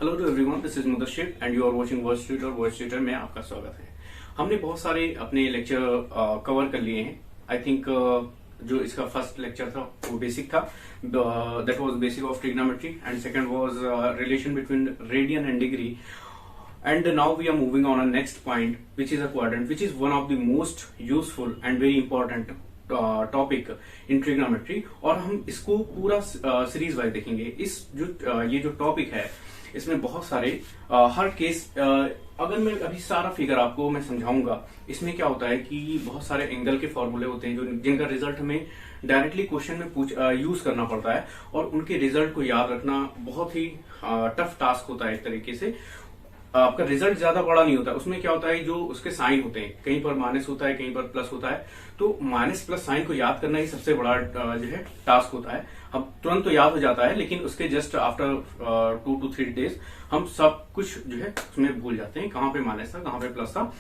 Hello to everyone, this is Mudassir and you are watching voice tutor. Voice tutor में आपका स्वागत है। हमने बहुत सारे अपने लेक्चर कवर कर लिए हैं। आई थिंक जो इसका फर्स्ट लेक्चर था वो बेसिक था, that was basic of trigonometry, and second was relation between radian and degree. And now we are moving on a next point, which is a quadrant, which is one of the most useful and very important topic in trigonometry. और हम इसको पूरा series wise देखेंगे। इस जो ये जो topic है इसमें बहुत सारे हर केस, अगर मैं अभी सारा फिगर आपको मैं समझाऊंगा, इसमें क्या होता है कि बहुत सारे एंगल के फॉर्मूले होते हैं जो जिनका रिजल्ट हमें डायरेक्टली क्वेश्चन में यूज करना पड़ता है, और उनके रिजल्ट को याद रखना बहुत ही टफ टास्क होता है। एक तरीके से आपका रिजल्ट ज्यादा बड़ा नहीं होता। उसमें क्या होता है, जो उसके साइन होते हैं, कहीं पर माइनस होता है, कहीं पर प्लस होता है, तो माइनस प्लस साइन को याद करना ही सबसे बड़ा जो है टास्क होता है। अब तुरंत तो याद हो जाता है, लेकिन उसके जस्ट आफ्टर 2 to 3 days हम सब कुछ जो है उसमें भूल जाते हैं, कहाँ पे माइनस था, कहाँ पे प्लस था।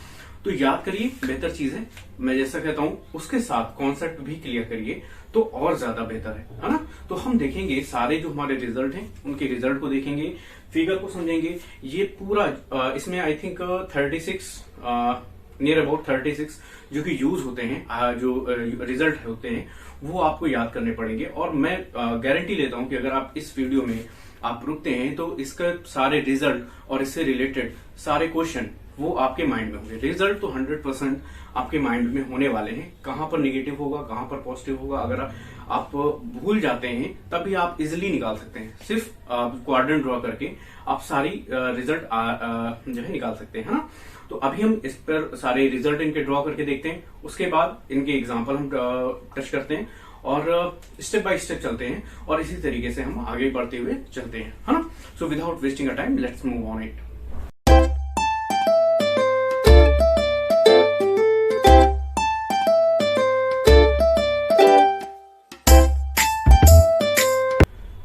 तो याद करिए, बेहतर चीज है। मैं जैसा कहता हूं उसके साथ कॉन्सेप्ट भी क्लियर करिए तो और ज्यादा बेहतर है ना। तो हम देखेंगे सारे जो हमारे रिजल्ट हैं, उनके रिजल्ट को देखेंगे, फिगर को समझेंगे। ये पूरा इसमें आई थिंक 36 नियर अबाउट 36 जो कि यूज होते हैं, जो रिजल्ट होते हैं वो आपको याद करने पड़ेंगे। और मैं गारंटी लेता हूं कि अगर आप इस वीडियो में आप रुकते हैं तो इसका सारे रिजल्ट और इससे रिलेटेड सारे क्वेश्चन वो आपके माइंड में होंगे। रिजल्ट तो 100% आपके माइंड में होने वाले हैं। कहां पर नेगेटिव होगा, कहां पर पॉजिटिव होगा, अगर आप भूल जाते हैं तभी आप इजिली निकाल सकते हैं। सिर्फ क्वाड्रेंट ड्रॉ करके आप सारी रिजल्ट जो है निकाल सकते हैं, है ना। तो अभी हम इस पर सारे रिजल्ट इनके ड्रॉ करके देखते हैं, उसके बाद इनके एग्जाम्पल हम टच करते हैं और स्टेप बाय स्टेप चलते हैं, और इसी तरीके से हम आगे बढ़ते हुए चलते हैं, है ना। So without wasting a time, let's move on it.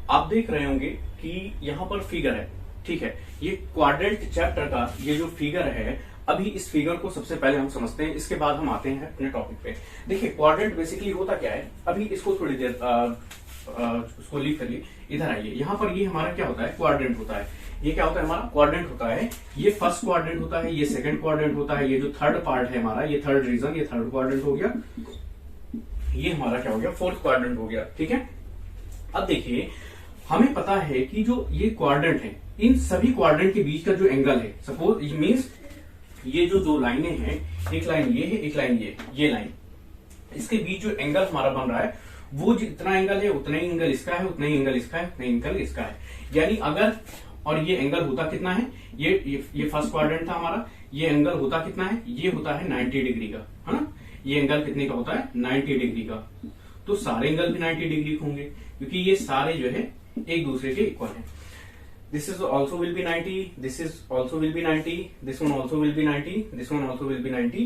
आप देख रहे होंगे कि यहाँ पर फिगर है, ठीक है। ये क्वाड्रेंट चैप्टर का ये जो फिगर है, अभी इस फिगर को सबसे पहले हम समझते हैं, इसके बाद हम आते हैं अपने टॉपिक पे। देखिए क्वाड्रेंट बेसिकली होता क्या है, अभी इसको थोड़ी देर उसको लीव करिए, इधर आइए। यहाँ पर ये हमारा क्या होता है, क्वाड्रेंट होता है। ये क्या होता है, हमारा क्वाड्रेंट होता है। ये फर्स्ट क्वाड्रेंट होता है, ये सेकंड क्वाड्रेंट होता है, ये जो थर्ड पार्ट है हमारा, ये थर्ड रीजन, ये थर्ड क्वाड्रेंट हो गया। ये हमारा क्या हो गया, फोर्थ क्वाड्रेंट हो गया, ठीक है। अब देखिए, हमें पता है कि जो ये क्वाड्रेंट है, इन सभी क्वाड्रेंट के बीच का जो एंगल है, सपोज मीन्स ये जो दो लाइनें हैं, एक लाइन ये है, एक लाइन ये लाइन, इसके बीच जो एंगल हमारा बन रहा है, वो जितना एंगल है उतना ही एंगल इसका है, उतना ही एंगल इसका है, उतना ही एंगल इसका है। यानी अगर, और ये एंगल होता कितना है, ये फर्स्ट क्वाड्रेंट था हमारा, ये एंगल होता कितना है, ये होता है 90 डिग्री का, है ना। ये एंगल कितने का होता है, 90 डिग्री का। तो सारे एंगल भी 90 डिग्री होंगे, क्योंकि ये सारे जो है एक दूसरे के इक्वल है। This is also will be 90, this is also will be 90, this one also will be 90, this one also will be 90,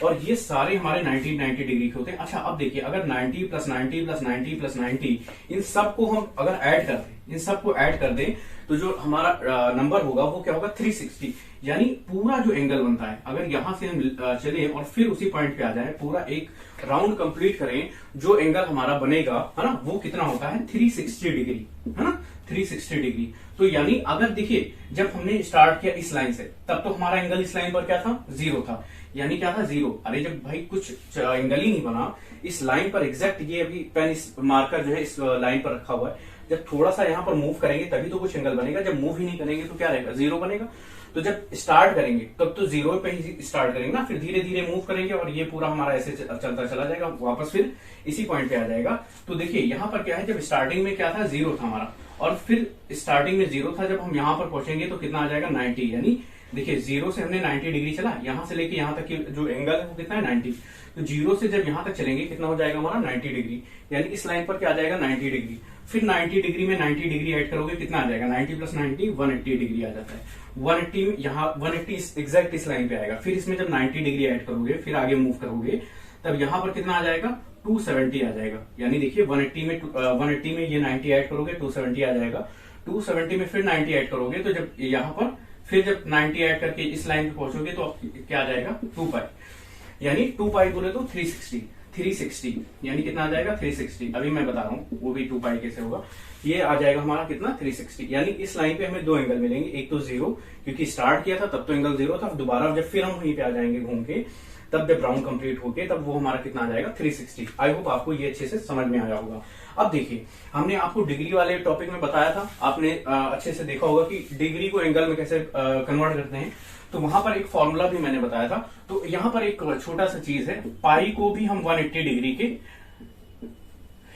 और ये सारे हमारे 90 डिग्री के होते हैं। अच्छा, अब देखिए, अगर 90 + 90 + 90 + 90 इन सबको हम अगर ऐड कर दें, इन सबको ऐड कर दें, तो जो हमारा नंबर होगा वो क्या होगा, 360। यानी पूरा जो एंगल बनता है, अगर यहां से हम चले और फिर उसी पॉइंट पे आ जाए, पूरा एक राउंड कंप्लीट करें, जो एंगल हमारा बनेगा, है ना, वो कितना होता है, 360 डिग्री, है ना, 360 डिग्री। तो यानी अगर देखिए, जब हमने स्टार्ट किया इस लाइन से, तब तो हमारा एंगल इस लाइन पर क्या था, 0 था। यानी क्या था, 0। अरे जब भाई कुछ एंगल ही नहीं बना इस लाइन पर एग्जैक्ट, ये अभी पेन इस मार्कर जो है इस लाइन पर रखा हुआ है, जब थोड़ा सा यहाँ पर मूव करेंगे तभी तो कुछ एंगल बनेगा। जब मूव ही नहीं करेंगे तो क्या रहेगा, 0 बनेगा। तो जब स्टार्ट करेंगे तब तो 0 पे ही स्टार्ट करेंगे ना, फिर धीरे धीरे मूव करेंगे और ये पूरा हमारा ऐसे चलता चला जाएगा, वापस फिर इसी पॉइंट पे आ जाएगा। तो देखिए यहाँ पर क्या है, जब स्टार्टिंग में क्या था, 0 था हमारा, और फिर स्टार्टिंग में 0 था, जब हम यहाँ पर पहुंचेंगे तो कितना आ जाएगा, 90। यानी देखिए 0 से हमने 90 डिग्री चला, यहां से लेके यहां तक की जो एंगल है वो कितना है, 90। तो 0 से जब यहां तक चलेंगे कितना हो जाएगा हमारा, 90 डिग्री। यानी इस लाइन पर क्या आ जाएगा, 90 डिग्री। फिर 90 डिग्री में 90 डिग्री ऐड करोगे, कितना आ जाएगा, 90 + 90 180 डिग्री आ जाता है। 180 में यहाँ 180 एग्जैक्ट इस लाइन पे आएगा। फिर इसमें जब 90 डिग्री ऐड करोगे, फिर आगे मूव करोगे, तब यहाँ पर कितना आ जाएगा, 270 आ जाएगा। यानी देखिए 180 में ये 90 ऐड करोगे, 270 आ जाएगा। 270 में फिर 90 ऐड करोगे, तो जब यहाँ पर फिर जब 90 ऐड करके इस लाइन पे पहुंचोगे तो क्या आ जाएगा, 2 पाई। यानी 2 पाई बोले तो 360। 360, यानी कितना आ जाएगा 360। अभी मैं बता रहा हूँ वो भी 2 पाई कैसे होगा। ये आ जाएगा हमारा कितना 360, यानी इस लाइन पे हमें दो एंगल मिलेंगे, एक तो 0 क्योंकि स्टार्ट किया था तब तो एंगल 0 था, दोबारा जब फिर हम वहीं पे आ जाएंगे घूम के, तब जब राउंड कंप्लीट होके तब वो हमारा कितना आ जाएगा 360। आई होप आपको ये अच्छे से समझ में आया होगा। अब देखिए हमने आपको डिग्री वाले टॉपिक में बताया था, आपने अच्छे से देखा होगा कि डिग्री को एंगल में कैसे कन्वर्ट करते हैं, तो वहां पर एक फॉर्मूला भी मैंने बताया था। तो यहाँ पर एक छोटा सा चीज है, पाई को भी हम 180 डिग्री के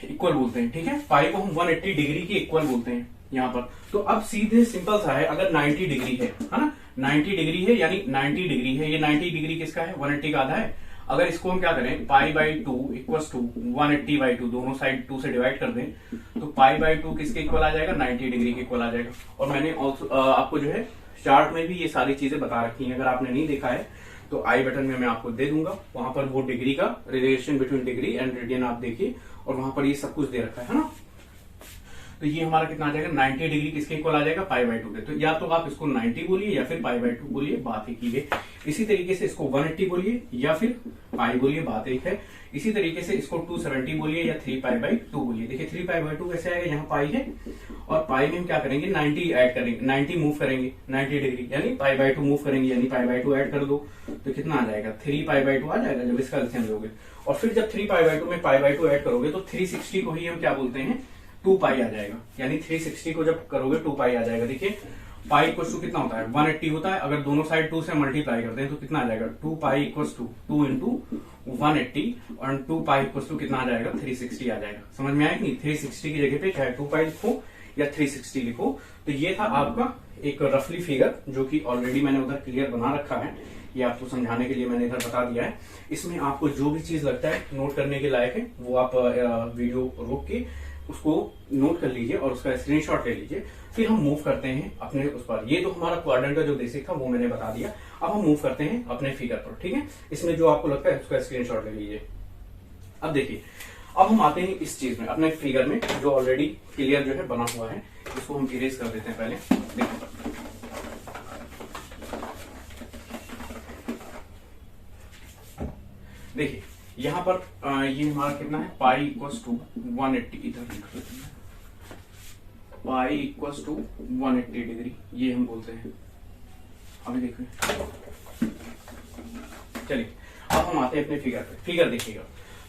इक्वल बोलते हैं, ठीक है, पाई को हम 180 डिग्री के इक्वल बोलते हैं यहाँ पर। तो अब सीधे सिंपल सा है, अगर 90 डिग्री है ना, 90 डिग्री है यानी 90 डिग्री है, ये 90 डिग्री किसका है 180 का आधा है। अगर इसको हम क्या करें pi by 2 equal to 180 by 2, दोनों साइड 2 से डिवाइड कर दें, तो पाई बाई 2 किसके इक्वल आ जाएगा 90 डिग्री के इक्वल आ जाएगा। और मैंने आपको जो है चार्ट में भी ये सारी चीजें बता रखी हैं, अगर आपने नहीं देखा है तो आई बटन में मैं आपको दे दूंगा, वहां पर वो डिग्री का relation between degree and radian आप देखिए, और वहां पर ये सब कुछ दे रखा है ना। तो ये हमारा कितना आ जाएगा 90 डिग्री किसके इक्वल आ जाएगा पाई बाई 2 के। तो या तो आप इसको 90 बोलिए या फिर पाई बाई 2 बोलिए, बात एक ही है। इसी तरीके से इसको 180 बोलिए या फिर पाई बोलिए, बात एक है। इसी तरीके से इसको 270 बोलिए या 3 पाई बाई 2 बोलिए। देखिए 3 पाई बाई 2 कैसे आएगा, यहाँ पाई है और पाई में हम क्या करेंगे 90 ऐड करेंगे, 90 मूव करेंगे 90 डिग्री, यानी पाई बाई 2 मूव करेंगे, यानी पाई बाई 2 ऐड कर दो तो कितना आ जाएगा 3 पाई बाई 2 आ जाएगा जब इसका एलसीएम लोगे। और फिर जब 3 पाई बाई 2 में पाई बाई 2 ऐड करोगे तो 360 को ही हम क्या बोलते हैं 2 पाई आ जाएगा, यानी 360 को जब करोगे 2 पाई आ जाएगा। देखिए पाई इक्वल टू कितना होता है 180 होता है, अगर दोनों साइड 2 से मल्टीप्लाई करते हैं तो कितना आ जाएगा 2 पाई इक्वल टू 2 इंटू 180 और 2 पाई इक्वल टू कितना आ जाएगा 360 आ जाएगा। समझ में आया कि नहीं, 360 की जगह पे चाहे 2 पाई लिखो या 360 लिखो। तो ये था आपका एक रफली फिगर जो कि ऑलरेडी मैंने उधर क्लियर बना रखा है, ये आपको समझाने के लिए मैंने इधर बता दिया है। इसमें आपको जो भी चीज लगता है नोट करने के लायक है वो आप वीडियो रोक के उसको नोट कर लीजिए और उसका स्क्रीनशॉट ले लीजिए। फिर हम मूव करते हैं अपने उस पर। ये तो हमारा क्वाड्रेंट का जो बेसिक था वो मैंने बता दिया। अब हम मूव करते हैं अपने फिगर पर, ठीक है। इसमें जो आपको लगता है उसका स्क्रीनशॉट ले लीजिए। अब देखिए अब हम आते हैं इस चीज में अपने फिगर में जो ऑलरेडी क्लियर जो है बना हुआ है, इसको हम इरेज कर देते हैं पहले। देखिए यहां पर ये हमारा कितना है पाई इक्वल्स टू 180, इधर लिख देते हैं पाई इक्वल्स टू 180 डिग्री, ये हम बोलते हैं। अभी देखिए चलिए अब हम आते हैं अपने फिगर पे। फिगर देखिएगा,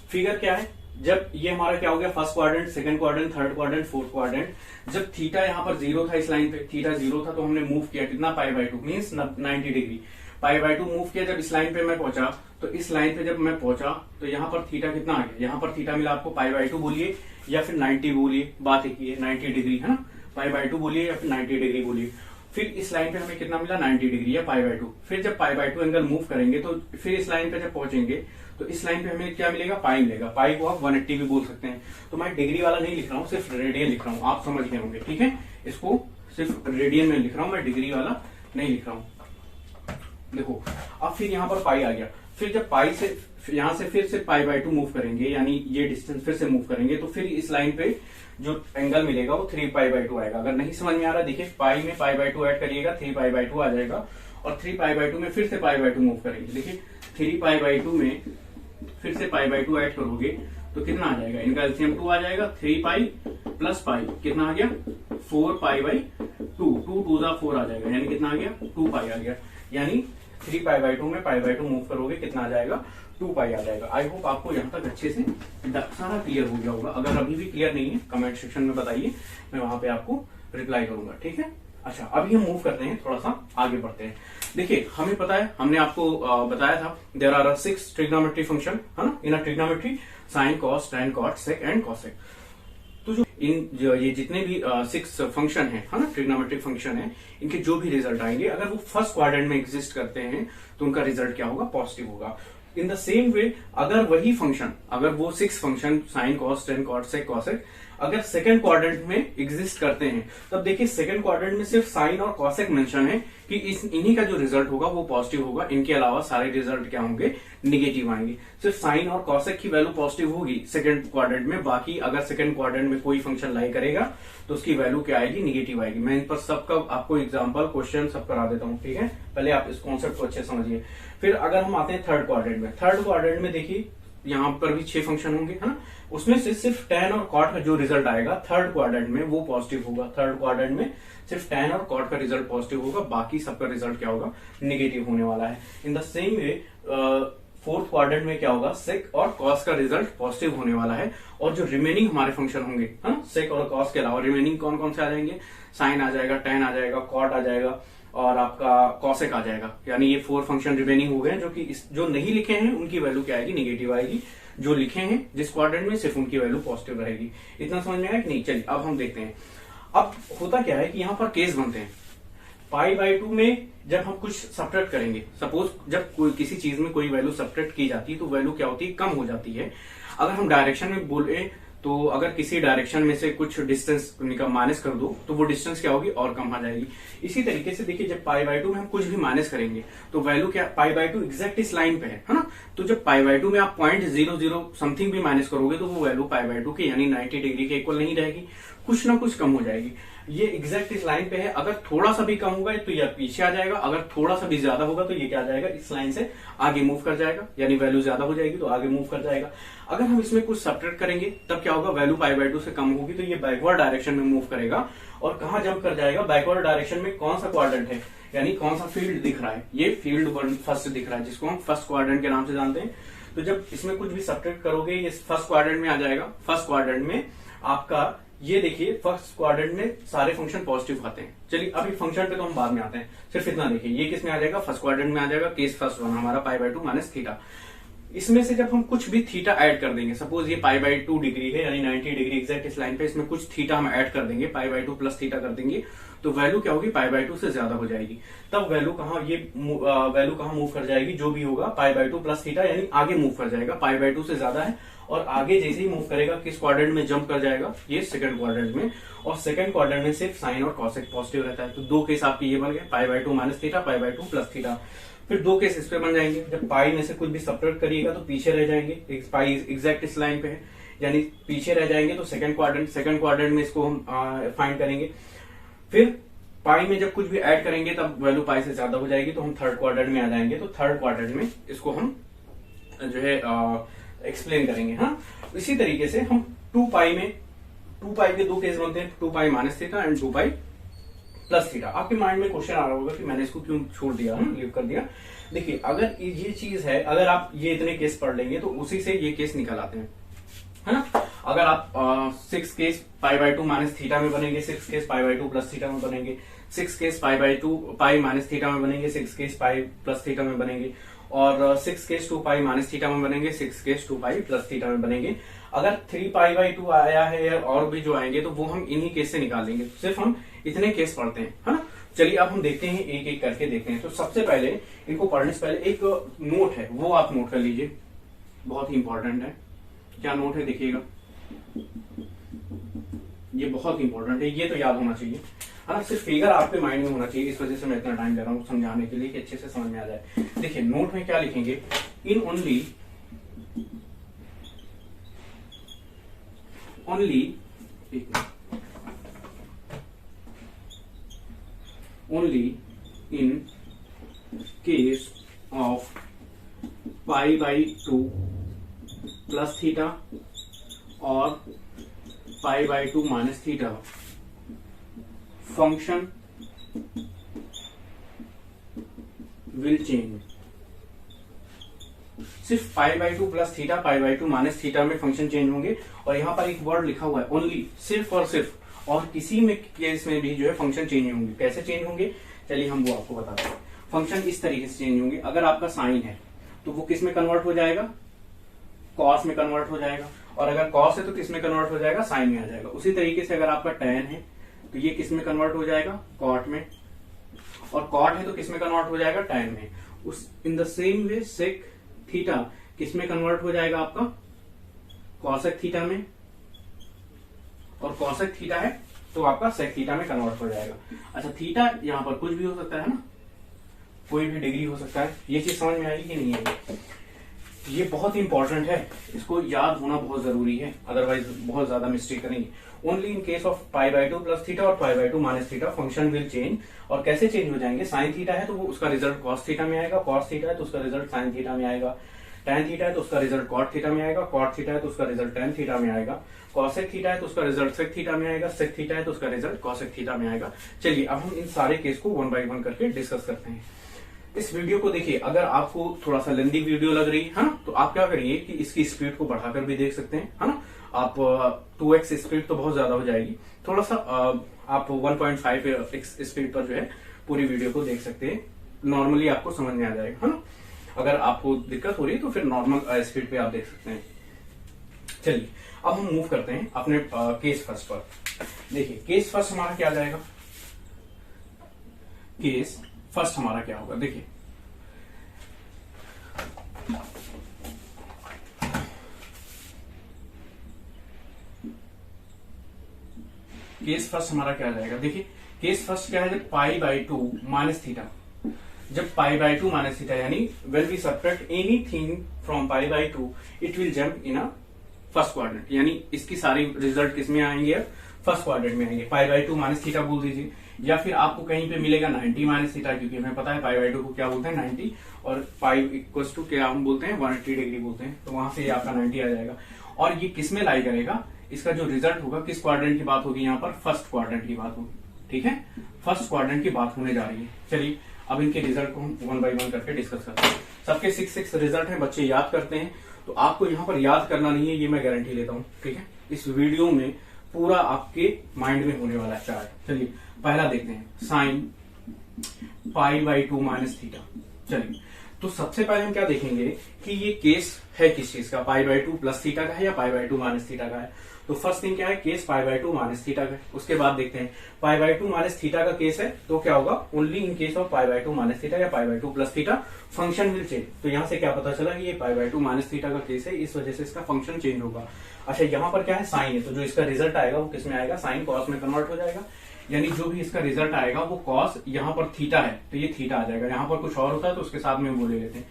फिगर क्या है, जब ये हमारा क्या हो गया first quadrant, second quadrant, third quadrant, fourth quadrant. जब थीटा यहाँ पर 0 था, इस लाइन पे थीटा 0 था, तो हमने मूव किया कितना पाई by 2 means 90 degree. Pi by 2 move किया, जब इस लाइन पे मैं पहुंचा तो इस लाइन पे जब मैं पहुंचा तो यहाँ पर थीटा कितना आ गया, यहाँ पर थीटा मिला आपको पाई बाई 2 बोलिए या फिर 90 बोलिए, बात एक ही है 90 डिग्री है ना, पाई बाई 2 बोलिए या फिर 90 डिग्री बोलिए। फिर इस लाइन पे हमें कितना मिला 90 डिग्री या पाई बाई 2। फिर जब पाई बाई 2 एंगल मूव करेंगे तो फिर इस लाइन पे जब पहुंचेंगे तो इस लाइन पे हमें क्या मिलेगा पाई मिलेगा। पाई को आप 180 भी बोल सकते हैं। तो मैं डिग्री वाला नहीं लिख रहा हूँ, सिर्फ रेडियन लिख रहा हूँ, आप समझ गए होंगे, ठीक है। इसको सिर्फ रेडियन में लिख रहा हूँ, मैं डिग्री वाला नहीं लिख रहा हूँ। देखो अब फिर यहाँ पर पाई आ गया, फिर जब पाई से यहाँ से फिर से पाई बाई 2 मूव करेंगे, यानी ये डिस्टेंस फिर से मूव करेंगे, तो फिर इस लाइन पे जो एंगल मिलेगा वो 3 पाई बाई 2 आएगा। अगर नहीं समझ में आ रहा देखिए पाई में पाई बाई 2 ऐड करिएगा 3 पाई बाई 2 आ जाएगा, और 3 पाई बाई 2 में फिर से पाई बाई 2 मूव करेंगे। देखिए 3 पाई बाई 2 में फिर से पाई बाई 2 ऐड करोगे तो कितना आ जाएगा, इनका एलसीएम 2 आ जाएगा, 3 पाई प्लस पाई कितना आ गया 4 पाई बाई 2, 2 2 4 आ जाएगा, यानी कितना आ गया 2 पाई आ गया। यानी 3 पाई बाई 2 में पाई बाई 2 मूव करोगे कितना आ जाएगा 2 पाई आ जाएगा। आई होप आपको यहाँ तक अच्छे से सारा क्लियर हो गया होगा। अगर अभी भी क्लियर नहीं है कमेंट सेक्शन में बताइए, मैं वहां पे आपको रिप्लाई करूंगा, ठीक है। अच्छा अभी हम मूव करते हैं, थोड़ा सा आगे बढ़ते हैं। देखिए हमें पता है, हमने आपको बताया था देयर आर 6 ट्रिग्नोमेट्री फंक्शन है ना in a trigonometry, sine cos tan cot sec and cosec. तो जो ये जितने भी 6 फंक्शन है ना ट्रिग्नोमेट्रिक फंक्शन है, इनके जो भी रिजल्ट आएंगे अगर वो फर्स्ट क्वाड्रेंट में एग्जिस्ट करते हैं तो उनका रिजल्ट क्या होगा पॉजिटिव होगा। इन द सेम वे अगर वही फंक्शन, अगर वो 6 function sine cos tan cot sec cosec अगर सेकंड क्वाड्रेंट में एग्जिस्ट करते हैं, तब देखिए सेकंड क्वाड्रेंट में सिर्फ साइन और कॉसेक मेंशन है कि इन्हीं का जो रिजल्ट होगा वो पॉजिटिव होगा, इनके अलावा सारे रिजल्ट क्या होंगे निगेटिव आएंगे। सिर्फ साइन और कॉसेक की वैल्यू पॉजिटिव होगी सेकंड क्वाड्रेंट में, बाकी अगर सेकंड क्वाड्रेंट में कोई फंक्शन लाई करेगा तो उसकी वैल्यू क्या आएगी निगेटिव आएगी। मैं इन पर सबका आपको एग्जाम्पल क्वेश्चन सब करा देता हूँ, ठीक है। पहले आप इस कॉन्सेप्ट को अच्छे समझिए। फिर अगर हम आते हैं थर्ड क्वाड्रेंट में, थर्ड क्वाड्रेंट में देखिए यहाँ पर भी 6 फंक्शन होंगे, है ना। उसमें से सिर्फ tan और cot का जो रिजल्ट आएगा थर्ड क्वाड्रेंट में वो पॉजिटिव होगा। थर्ड क्वाड्रेंट में सिर्फ tan और cot का रिजल्ट पॉजिटिव होगा, बाकी सबका रिजल्ट क्या होगा, नेगेटिव होने वाला है। इन the same way fourth quadrant में क्या होगा, sec और cos का रिजल्ट पॉजिटिव होने वाला है। और जो रिमेनिंग हमारे फंक्शन होंगे, है ना, sec और cos के अलावा रिमेनिंग कौन कौन से आ जाएंगे, sin आ जाएगा, tan आ जाएगा, cot आ जाएगा और आपका cosec आ जाएगा। यानी ये 4 फंक्शन रिमेनिंग हो गए, जो कि जो नहीं लिखे हैं उनकी वैल्यू क्या आएगी, नेगेटिव आएगी। जो लिखे हैं जिस क्वाड्रेंट में सिर्फ उनकी वैल्यू पॉजिटिव रहेगी। इतना समझ में आया कि नहीं? चलिए अब हम देखते हैं। अब होता क्या है कि यहाँ पर केस बनते हैं। π/2 में जब हम कुछ सब्ट्रैक्ट करेंगे, सपोज जब कोई किसी चीज में कोई वैल्यू सब्ट्रैक्ट की जाती है तो वैल्यू क्या होती है, कम हो जाती है। अगर हम डायरेक्शन में बोले तो अगर किसी डायरेक्शन में से कुछ डिस्टेंस माइनस कर दो तो वो डिस्टेंस क्या होगी, और कम आ जाएगी। इसी तरीके से देखिए, जब π/2 में हम कुछ भी माइनस करेंगे तो वैल्यू क्या, π/2 एग्जैक्ट इस लाइन पे है ना। तो जब π/2 में आप 0.00 समथिंग भी माइनस करोगे तो वो वैल्यू π/2 की यानी 90 डिग्री के इक्वल नहीं रहेगी, कुछ ना कुछ कम हो जाएगी। ये एग्जैक्ट इस लाइन पे है, अगर थोड़ा सा भी कम होगा तो ये पीछे आ जाएगा, अगर थोड़ा सा भी ज्यादा होगा तो ये क्या आ जाएगा, इस लाइन से आगे मूव कर जाएगा, यानी वैल्यू ज्यादा हो जाएगी तो आगे मूव कर जाएगा। अगर हम इसमें कुछ सब्ट्रैक्ट करेंगे तब क्या होगा, वैल्यू π/2 से कम होगी तो ये बैकवर्ड डायरेक्शन में मूव करेगा। और कहां जंप कर जाएगा, बैकवर्ड डायरेक्शन में कौन सा क्वाड्रेंट है, यानी कौन सा फील्ड दिख रहा है, ये फील्ड फर्स्ट दिख रहा है, जिसको हम फर्स्ट क्वाड्रेंट के नाम से जानते हैं। तो जब इसमें कुछ भी सब्ट्रैक्ट करोगे ये फर्स्ट क्वाड्रेंट में आ जाएगा। फर्स्ट क्वाड्रेंट में आपका ये देखिए, फर्स्ट क्वाड्रेंट में सारे फंक्शन पॉजिटिव आते हैं। चलिए अभी फंक्शन पे तो हम बाद में आते हैं, सिर्फ इतना देखिए, ये किस में आ जाएगा, फर्स्ट क्वाड्रेंट में आ जाएगा। केस फर्स्ट वन हमारा π/2 माइनस थीटा। इसमें से जब हम कुछ भी थीटा ऐड कर देंगे, सपोज ये π/2 डिग्री है यानी 90 डिग्री एग्जैक्ट इस लाइन पे, इसमें कुछ थीटा हम ऐड कर देंगे, π/2 प्लस थीटा कर देंगे तो वैल्यू क्या होगी, π/2 से ज्यादा हो जाएगी। तब वैल्यू कहां, ये वैल्यू कहां मूव कर जाएगी, जो भी होगा π/2 प्लस थीटा यानी आगे मूव कर जाएगा। π/2 से ज्यादा है और आगे जैसे ही मूव करेगा किस क्वाड्रेंट में जंप कर जाएगा, ये सेकंड क्वाड्रेंट में। और सेकंड क्वाड्रेंट में सिर्फ साइन और cosec पॉजिटिव रहता है। तो 2 केस आपके ये बन गए, π/2 माइनस थीटा, π/2 प्लस थीटा। फिर 2 केस इस पे बन जाएंगे, जब पाई में से कुछ भी सब्ट्रैक्ट करिएगा तो पीछे रह जाएंगे, पाई एग्जैक्ट इस लाइन पे है यानी पीछे रह जाएंगे, तो सेकंड क्वाड्रेंट में इसको हम फाइंड करेंगे। फिर पाई में जब कुछ भी ऐड करेंगे तब वैल्यू पाई से ज्यादा हो जाएगी तो हम थर्ड क्वाड्रेंट में आ जाएंगे। तो थर्ड क्वाड्रेंट में इसको हम जो है एक्सप्लेन करेंगे। हाँ, इसी तरीके से हम 2π के 2 केस बनते हैं, 2π minus theta and 2π plus theta. आपके माइंड में क्वेश्चन आ रहा होगा कि मैंने इसको क्यों छोड़ दिया, लीव कर दिया। देखिए, अगर ये चीज है, अगर आप ये इतने केस पढ़ लेंगे तो उसी से ये केस निकल आते हैं, है ना। अगर आप 6 केस π/2 माइनस थीटा में बनेंगे, 6 केस π/2 प्लस थीटा में बनेंगे, 6 केस π माइनस थीटा में बनेंगे, 6 केस π प्लस थीटा में बनेंगे, और 6 केस 2π माइनस थीटा में बनेंगे, 6 केस 2π प्लस थीटा में बनेंगे। अगर 3π/2 आया है और भी जो आएंगे तो वो हम इन्हीं केस से निकालेंगे। सिर्फ हम इतने केस पढ़ते हैं, है ना। चलिए अब हम देखते हैं, एक एक करके देखते हैं। तो सबसे पहले इनको पढ़ने से पहले एक नोट है, वो आप नोट कर लीजिए, बहुत ही इंपॉर्टेंट है। क्या नोट है देखिएगा, ये बहुत इंपॉर्टेंट है, ये तो याद होना चाहिए, है ना। सिर्फ फिगर आपके माइंड में होना चाहिए, इस वजह से मैं इतना टाइम दे रहा हूँ समझाने के लिए कि अच्छे से समझ में आ जाए। देखिए नोट में क्या लिखेंगे, in only in case of π/2 plus theta or π/2 minus theta, function will change। सिर्फ π/2 प्लस थीटा, π/2 माइनस थीटा में फंक्शन चेंज होंगे। और यहाँ पर एक वर्ड लिखा हुआ है ओनली, सिर्फ और सिर्फ, और किसी में केस में भी जो है फंक्शन चेंज होंगे। कैसे चेंज होंगे, चलिए हम वो आपको बताते हैं। फंक्शन इस तरीके से चेंज होंगे, अगर आपका साइन है तो वो किस में कन्वर्ट हो जाएगा, कॉस में कन्वर्ट हो जाएगा, और अगर कॉस है तो किस में कन्वर्ट हो जाएगा, साइन में आ जाएगा। उसी तरीके से अगर आपका टैन है तो ये किस में कन्वर्ट हो जाएगा, कॉट में, और कॉट है तो किस में कन्वर्ट हो जाएगा, टैन में। उस in the same way sec theta किस में कन्वर्ट हो जाएगा आपका, कॉसेक थीटा में, और कॉसेक थीटा है तो आपका सेक थीटा में कन्वर्ट हो जाएगा। अच्छा, थीटा यहाँ पर कुछ भी हो सकता है ना, कोई भी डिग्री हो सकता है। ये चीज समझ में आएगी कि नहीं आएगी, ये बहुत इंपॉर्टेंट है, इसको याद होना बहुत जरूरी है, अदरवाइज बहुत ज्यादा मिस्टेक करेंगे। Only in case of π/2 plus theta और π/2 minus theta function will change. और कैसे चेंज हो जाएंगे, साइन थीटा है तो वो उसका रिजल्ट कॉस थीटा में आएगा, कॉस थीटा है तो उसका रिजल्ट साइन थीटा में आएगा। tan थीटा है तो उसका रिजल्ट cot थीटा में आएगा, cot थीटा है तो उसका रिजल्ट tan थीटा में आएगा, cosec थीटा है तो उसका रिजल्ट sec थीटा में आएगा, sec थीटा है तो उसका रिजल्ट cosec थीटा में आएगा। चलिए अब हम इन सारे केस को वन बाय वन करके डिस्कस करते हैं। इस वीडियो को देखिए, अगर आपको थोड़ा सा लेंदी वीडियो लग रही है ना, तो आप क्या करिए कि इसकी स्पीड को बढ़ाकर भी देख सकते हैं, है ना। आप 2x स्पीड तो बहुत ज्यादा हो जाएगी, थोड़ा सा आप 1.5x स्पीड पर जो है पूरी वीडियो को देख सकते हैं, नॉर्मली आपको समझ में आ जाएगा, है ना। अगर आपको दिक्कत हो रही है तो फिर नॉर्मल स्पीड पे आप देख सकते हैं। चलिए अब हम मूव करते हैं अपने केस फर्स्ट पर। देखिए केस फर्स्ट हमारा क्या जाएगा, केस फर्स्ट हमारा क्या होगा, देखिए केस फर्स्ट हमारा क्या जाएगा। देखिए केस फर्स्ट क्या है, जब π/2 माइनस थीटा, जब π/2 माइनस थीटा यानी when we subtract anything from π/2 it will jump in a first quadrant, यानी इसकी सारी रिजल्ट किसमें आएंगे, फर्स्ट क्वाड्रेंट में आएंगे। π/2 माइनस थीटा बोल दीजिए, या फिर आपको कहीं पे मिलेगा 90 माइनस थीटा, क्योंकि हमें पता है π/2 को क्या बोलते हैं 90, और पाई इक्वल्स टू क्या हम बोलते हैं 180 डिग्री बोलते हैं, तो वहां से ये आपका 90 आ जाएगा। और ये किस में लाई करेगा, इसका जो रिजल्ट होगा किस क्वाड्रेंट की बात होगी, यहाँ पर फर्स्ट क्वाड्रेंट की बात होगी, ठीक है, फर्स्ट क्वाड्रेंट की बात होने जा रही है। चलिए अब इनके रिजल्ट को हम वन बाय वन करके डिस्कस करते हैं। सबके 6 रिजल्ट हैं, बच्चे याद करते हैं, तो आपको यहाँ पर याद करना नहीं है, ये मैं गारंटी लेता हूँ, ठीक है। इस वीडियो में पूरा आपके माइंड में होने वाला है चार्ट। चलिए पहला देखते हैं, साइन π/2 माइनस थीटा। चलिए तो सबसे पहले हम क्या देखेंगे कि ये केस है किस चीज का, π/2 प्लस थीटा का है या π/2 माइनस थीटा का है। तो फर्स्ट थिंग क्या है, केस π/2 माइनस थीटा का है। उसके बाद देखते हैं π/2 माइनस थीटा का केस है तो क्या होगा, only in case of π/2 minus theta या π/2 plus theta function will change. तो यहाँ से क्या पता चला कि ये π/2 माइनस थीटा का केस है, इस वजह से इसका फंक्शन चेंज होगा। अच्छा यहाँ पर क्या है, साइन है, तो जो इसका रिजल्ट आएगा वो किसमें आएगा, साइन कॉस में कन्वर्ट हो जाएगा, यानी जो भी इसका रिजल्ट आएगा वो कॉस, यहाँ पर थीटा है तो ये थीटा आ जाएगा, यहाँ पर कुछ और होता है तो उसके साथ में बोले लेते हैं,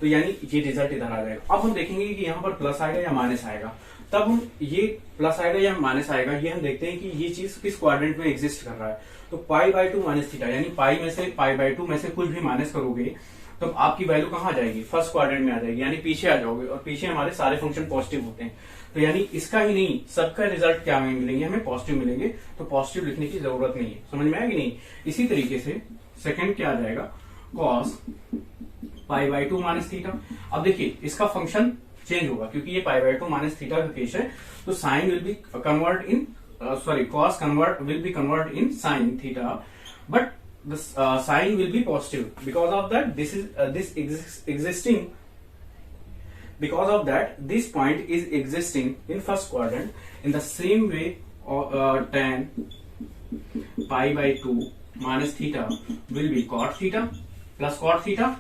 तो यानी ये रिजल्ट इधर आ जाएगा। अब हम देखेंगे कि यहाँ पर प्लस आएगा या माइनस आएगा, तब हम ये प्लस आएगा या माइनस आएगा ये हम देखते हैं कि ये चीज किस क्वाड्रेंट में एग्जिस्ट कर रहा है। तो π/2 माइनस थीटा यानी π/2 में से कुछ भी माइनस करोगे तो आपकी वैल्यू कहाँ आ जाएगी, फर्स्ट क्वाड्रेंट में आ जाएगी, यानी पीछे आ जाओगे, और पीछे हमारे सारे फंक्शन पॉजिटिव होते हैं, तो यानी इसका ही नहीं सबका रिजल्ट क्या मिलेंगे, हमें पॉजिटिव मिलेंगे, तो पॉजिटिव लिखने की जरूरत नहीं है। समझ में आया कि नहीं। इसी तरीके से सेकंड क्या आ जाएगा, कॉस π/2 माइनस थीटा। अब देखिए इसका फंक्शन चेंज होगा क्योंकि ये π/2 माइनस थीटा का केस है, तो sine will be convert in cos will be convert in sin theta, but the sign will be positive because of that this point is existing in first quadrant. In the same way tan π/2 minus theta will be cot theta plus cot theta,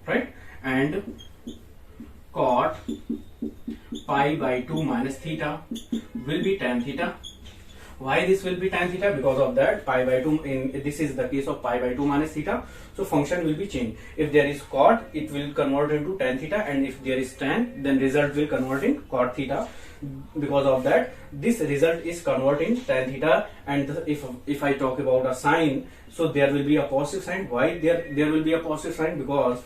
right, and cot π/2 minus theta will be tan theta. Why this will be tan theta? Because of that π/2 in this is the case of π/2 minus theta, so function will be changed. If there is cot, it will convert into tan theta, and if there is tan, then result will convert in cot theta. Because of that, this result is converting tan theta. And if I talk about a sign, so there will be a positive sign. Why there will be a positive sign? Because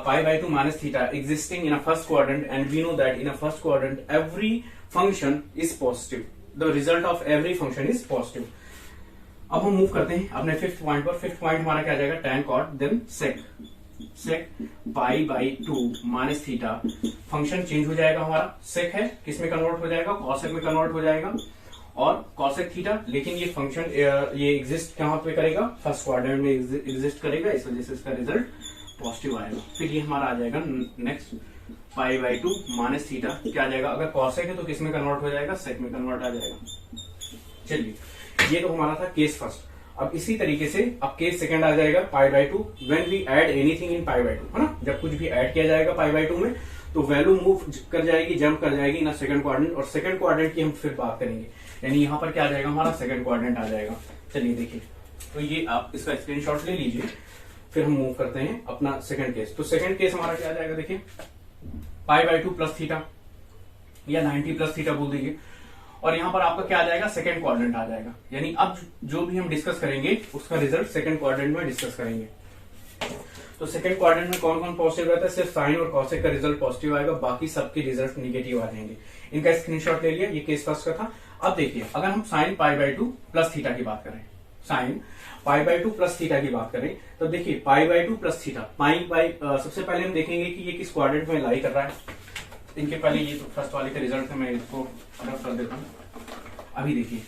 π/2 minus theta existing in a first quadrant, and we know that in a first quadrant every function is positive. The result of every function is positive. अब हम move करते हैं अपने fifth point पर। Fifth point हमारा क्या जाएगा, tan cot then sec π/2 minus theta. Function change हो जाएगा हमारा, sec है किस में कन्वर्ट हो जाएगा, cosec में कन्वर्ट हो जाएगा, और cosec थीटा, लेकिन ये फंक्शन ये एग्जिस्ट कहां पे करेगा, फर्स्ट क्वाड्रेंट में एग्जिस्ट करेगा, इस वजह से इसका रिजल्ट पॉजिटिव आएगा। फिर ये हमारा आ जाएगा नेक्स्ट π/2 माइनस थीटा क्या आ जाएगा, अगर cosec है तो किस में कन्वर्ट हो जाएगा, sec में कन्वर्ट आ जाएगा। चलिए ये तो हमारा था केस फर्स्ट। अब इसी तरीके से अब केस सेकंड आ जाएगा π/2 when we add anything in π/2, है ना, जब कुछ भी ऐड किया जाएगा π/2 में तो वैल्यू मूव कर जाएगी, जंप कर जाएगी इन सेकंड क्वाड्रेंट, और सेकंड क्वाड्रेंट की हम फिर बात करेंगे, यानी यहाँ पर क्या आ जाएगा, हमारा सेकंड क्वाड्रेंट आ जाएगा। चलिए देखिए, तो ये आप इसका स्क्रीनशॉट ले लीजिए, फिर हम मूव करते हैं अपना सेकंड केस। तो सेकंड केस हमारा क्या आ जाएगा, देखिए π/2 प्लस थीटा या 90 प्लस थीटा बोल दीजिए, और यहां पर आपका क्या आ जाएगा, सेकंड क्वाड्रेंट आ जाएगा, यानी अब जो भी हम डिस्कस करेंगे उसका रिजल्ट सेकंड क्वाड्रेंट में डिस्कस करेंगे। तो सेकंड क्वाड्रेंट में कौन कौन पॉजिटिव रहता है, सिर्फ साइन और कॉसेक का रिजल्ट पॉजिटिव आएगा, बाकी सबके रिजल्ट निगेटिव आ जाएंगे। इनका स्क्रीनशॉट ले लिया, ये केस फर्स्ट का था। अब देखिए अगर हम sine pi by two plus theta की बात करें, sine pi by two plus theta की बात करें, तो देखिए पाई by two plus theta, pi by सबसे पहले हम देखेंगे कि ये किस क्वाड्रेंट में लाई कर रहा है। इनके पहले ये तो फर्स्ट वाले का रिजल्ट है, मैं इसको रफ कर देता हूं। अभी देखिए,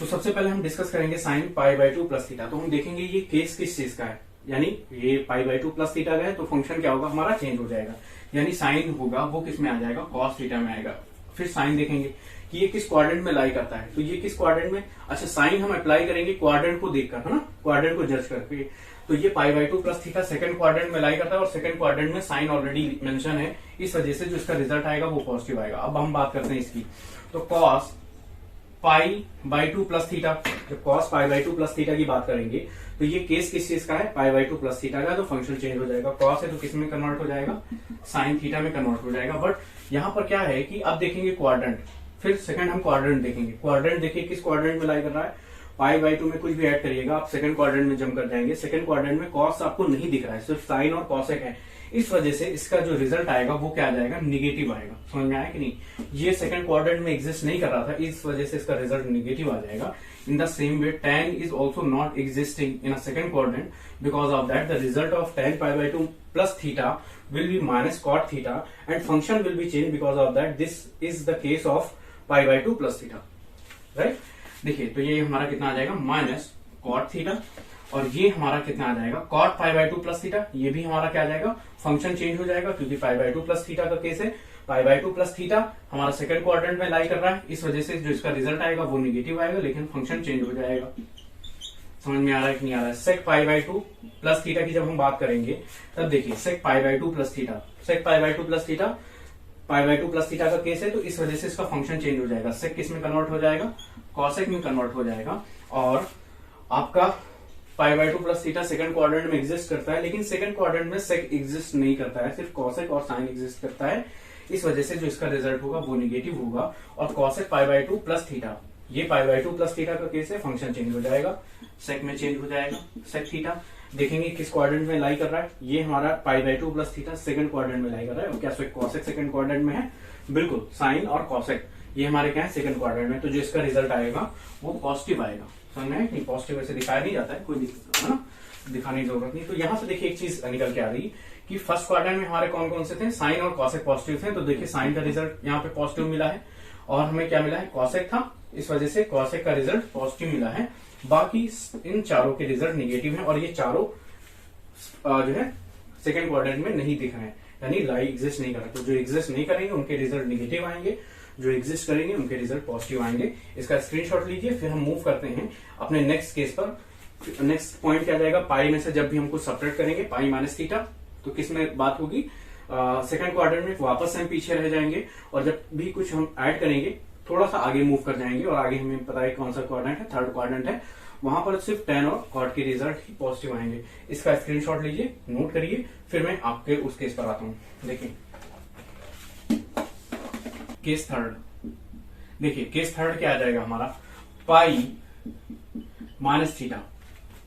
तो सबसे पहले हम डिस्कस करेंगे sine pi by two plus theta. तो हम देखेंगे ये केस किस चीज का है, यानी ये pi by two plus theta का है, तो फंक्शन क्या होगा हमारा, चेंज हो जाएगा, यानी साइन होगा वो किस में आ जाएगा, कॉस थीटा में आएगा। फिर साइन देखेंगे कि ये किस क्वाड्रेंट में लाई करता है, तो ये किस क्वाड्रेंट में, अच्छा साइन हम अप्लाई करेंगे क्वाड्रेंट को देखकर, है ना, क्वाड्रेंट को जज करके। तो ये pi by two plus theta second quadrant में लाई करता है, और सेकंड क्वाड्रेंट में साइन ऑलरेडी मेंशन है, इस वजह से जो इसका रिजल्ट आएगा वो पॉजिटिव आएगा। अब हम बात करते हैं इसकी, तो cos pi by two plus theta, जब cos pi by two plus theta की बात करेंगे तो ये केस किस चीज का है, पाई बाई टू प्लस थीटा का, तो फंक्शन चेंज हो जाएगा, कॉस है तो किस में कन्वर्ट हो जाएगा, साइन थीटा में कन्वर्ट हो जाएगा। बट यहाँ पर क्या है कि अब देखेंगे क्वाड्रेंट, फिर सेकंड हम क्वाड्रेंट देखेंगे। क्वाड्रेंट देखिए किस क्वाड्रेंट में लाई कर रहा है, पाई बाई टू में कुछ भी ऐड करिएगा आप सेकंड क्वाड्रेंट में जंप कर जाएंगे। सेकंड क्वाड्रेंट में कॉस आपको नहीं दिख रहा है, सिर्फ साइन और कॉसेक है, इस वजह से इसका जो रिजल्ट आएगा वो क्या आ जाएगा, निगेटिव आएगा। समझ में आया कि नहीं, ये सेकंड क्वाड्रेंट में एग्जिस्ट नहीं कर रहा था, इस वजह से इसका रिजल्ट निगेटिव आ जाएगा। इन the same way tan is also not existing in a second quadrant, because of that the result of tan pi by 2 plus theta will be minus cot theta, and function will be changed because of that. This is the case of pi by 2 plus theta, right? देखिए तो ये हमारा कितना आ जाएगा, minus cot theta, और ये हमारा कितना आ जाएगा, cot pi by two plus theta, ये भी हमारा क्या आ जाएगा, फंक्शन चेंज हो जाएगा, क्योंकि पाई बाई टू प्लस थीटा का केस है। पाई बाई टू प्लस थीटा हमारा सेकंड क्वाड्रेंट में लाई कर रहा है, इस वजह से जो इसका रिजल्ट आएगा वो निगेटिव आएगा, लेकिन फंक्शन चेंज हो जाएगा। समझ में आ रहा है कि नहीं आ रहा है। Sec pi by two plus theta की जब हम बात करेंगे तब देखिए sec pi by two plus theta, sec pi by two plus theta, pi by two plus theta का केस है, तो इस वजह से इसका फंक्शन चेंज हो जाएगा, सेक किस में कन्वर्ट हो जाएगा, कॉसेक में कन्वर्ट हो जाएगा। और आपका पाई by two plus theta second quadrant में एग्जिस्ट करता है, लेकिन सेकंड क्वाड्रेंट में सेक एग्जिस्ट नहीं करता है, सिर्फ कॉसेक और साइन एग्जिस्ट करता है, इस वजह से जो इसका रिजल्ट होगा वो निगेटिव होगा। और cosec pi by two plus theta, ये pi by two plus theta का केस है, फंक्शन चेंज हो जाएगा, सेक में चेंज हो जाएगा, सेक थीटा देखेंगे किस क्वाड्रेंट में लाई कर रहा है, ये हमारा पाई by two plus theta second quadrant में लाई कर रहा है। और क्या कॉसेक सेकंड क्वाड्रेंट में है, बिल्कुल, साइन और कॉसेक ये हमारे क्या है, सेकंड क्वाड्रेंट में, तो जो इसका रिजल्ट आएगा वो पॉजिटिव आएगा। समझ में नहीं, पॉजिटिव ऐसे दिखाया नहीं जाता है, कोई दिक्कत है ना, दिखाने की जरूरत नहीं। तो यहाँ से देखिए एक चीज निकल के आ रही कि फर्स्ट क्वाड्रेंट में हमारे कौन कौन से थे, साइन और कॉसेक पॉजिटिव थे, तो देखिए साइन का रिजल्ट यहाँ पे पॉजिटिव मिला है, और हमें क्या मिला है, कॉसेक था, इस वजह से कॉसेक का रिजल्ट पॉजिटिव मिला है। बाकी इन चारों के रिजल्ट निगेटिव है, और ये चारों जो है सेकंड क्वाड्रेंट में नहीं दिख रहे हैं, यानी लाई एग्जिस्ट नहीं कर रहे। तो जो एग्जिस्ट नहीं करेंगे उनके रिजल्ट निगेटिव आएंगे, जो एग्जिस्ट करेंगे उनके रिजल्ट पॉजिटिव आएंगे। इसका स्क्रीनशॉट लीजिए, फिर हम मूव करते हैं अपने नेक्स्ट केस पर। नेक्स्ट पॉइंट क्या जाएगा, पाई में से जब भी हमको सेपरेट करेंगे पाई माइनस थीटा, तो किस में बात होगी, सेकंड क्वाड्रेंट में वापस हम पीछे रह जाएंगे, और जब भी कुछ हम ऐड करेंगे थोड़ा सा आगे मूव कर जाएंगे, और आगे हमें पता है कौन सा क्वाड्रेंट है, थर्ड क्वाड्रेंट है, वहां पर सिर्फ tan और cot के रिजल्ट ही पॉजिटिव आएंगे। इसका स्क्रीनशॉट लीजिए, नोट करिए, फिर मैं आपके उस केस पर आता हूं। देखिए केस थर्ड, देखिए केस थर्ड क्या आ जाएगा हमारा, pi minus theta,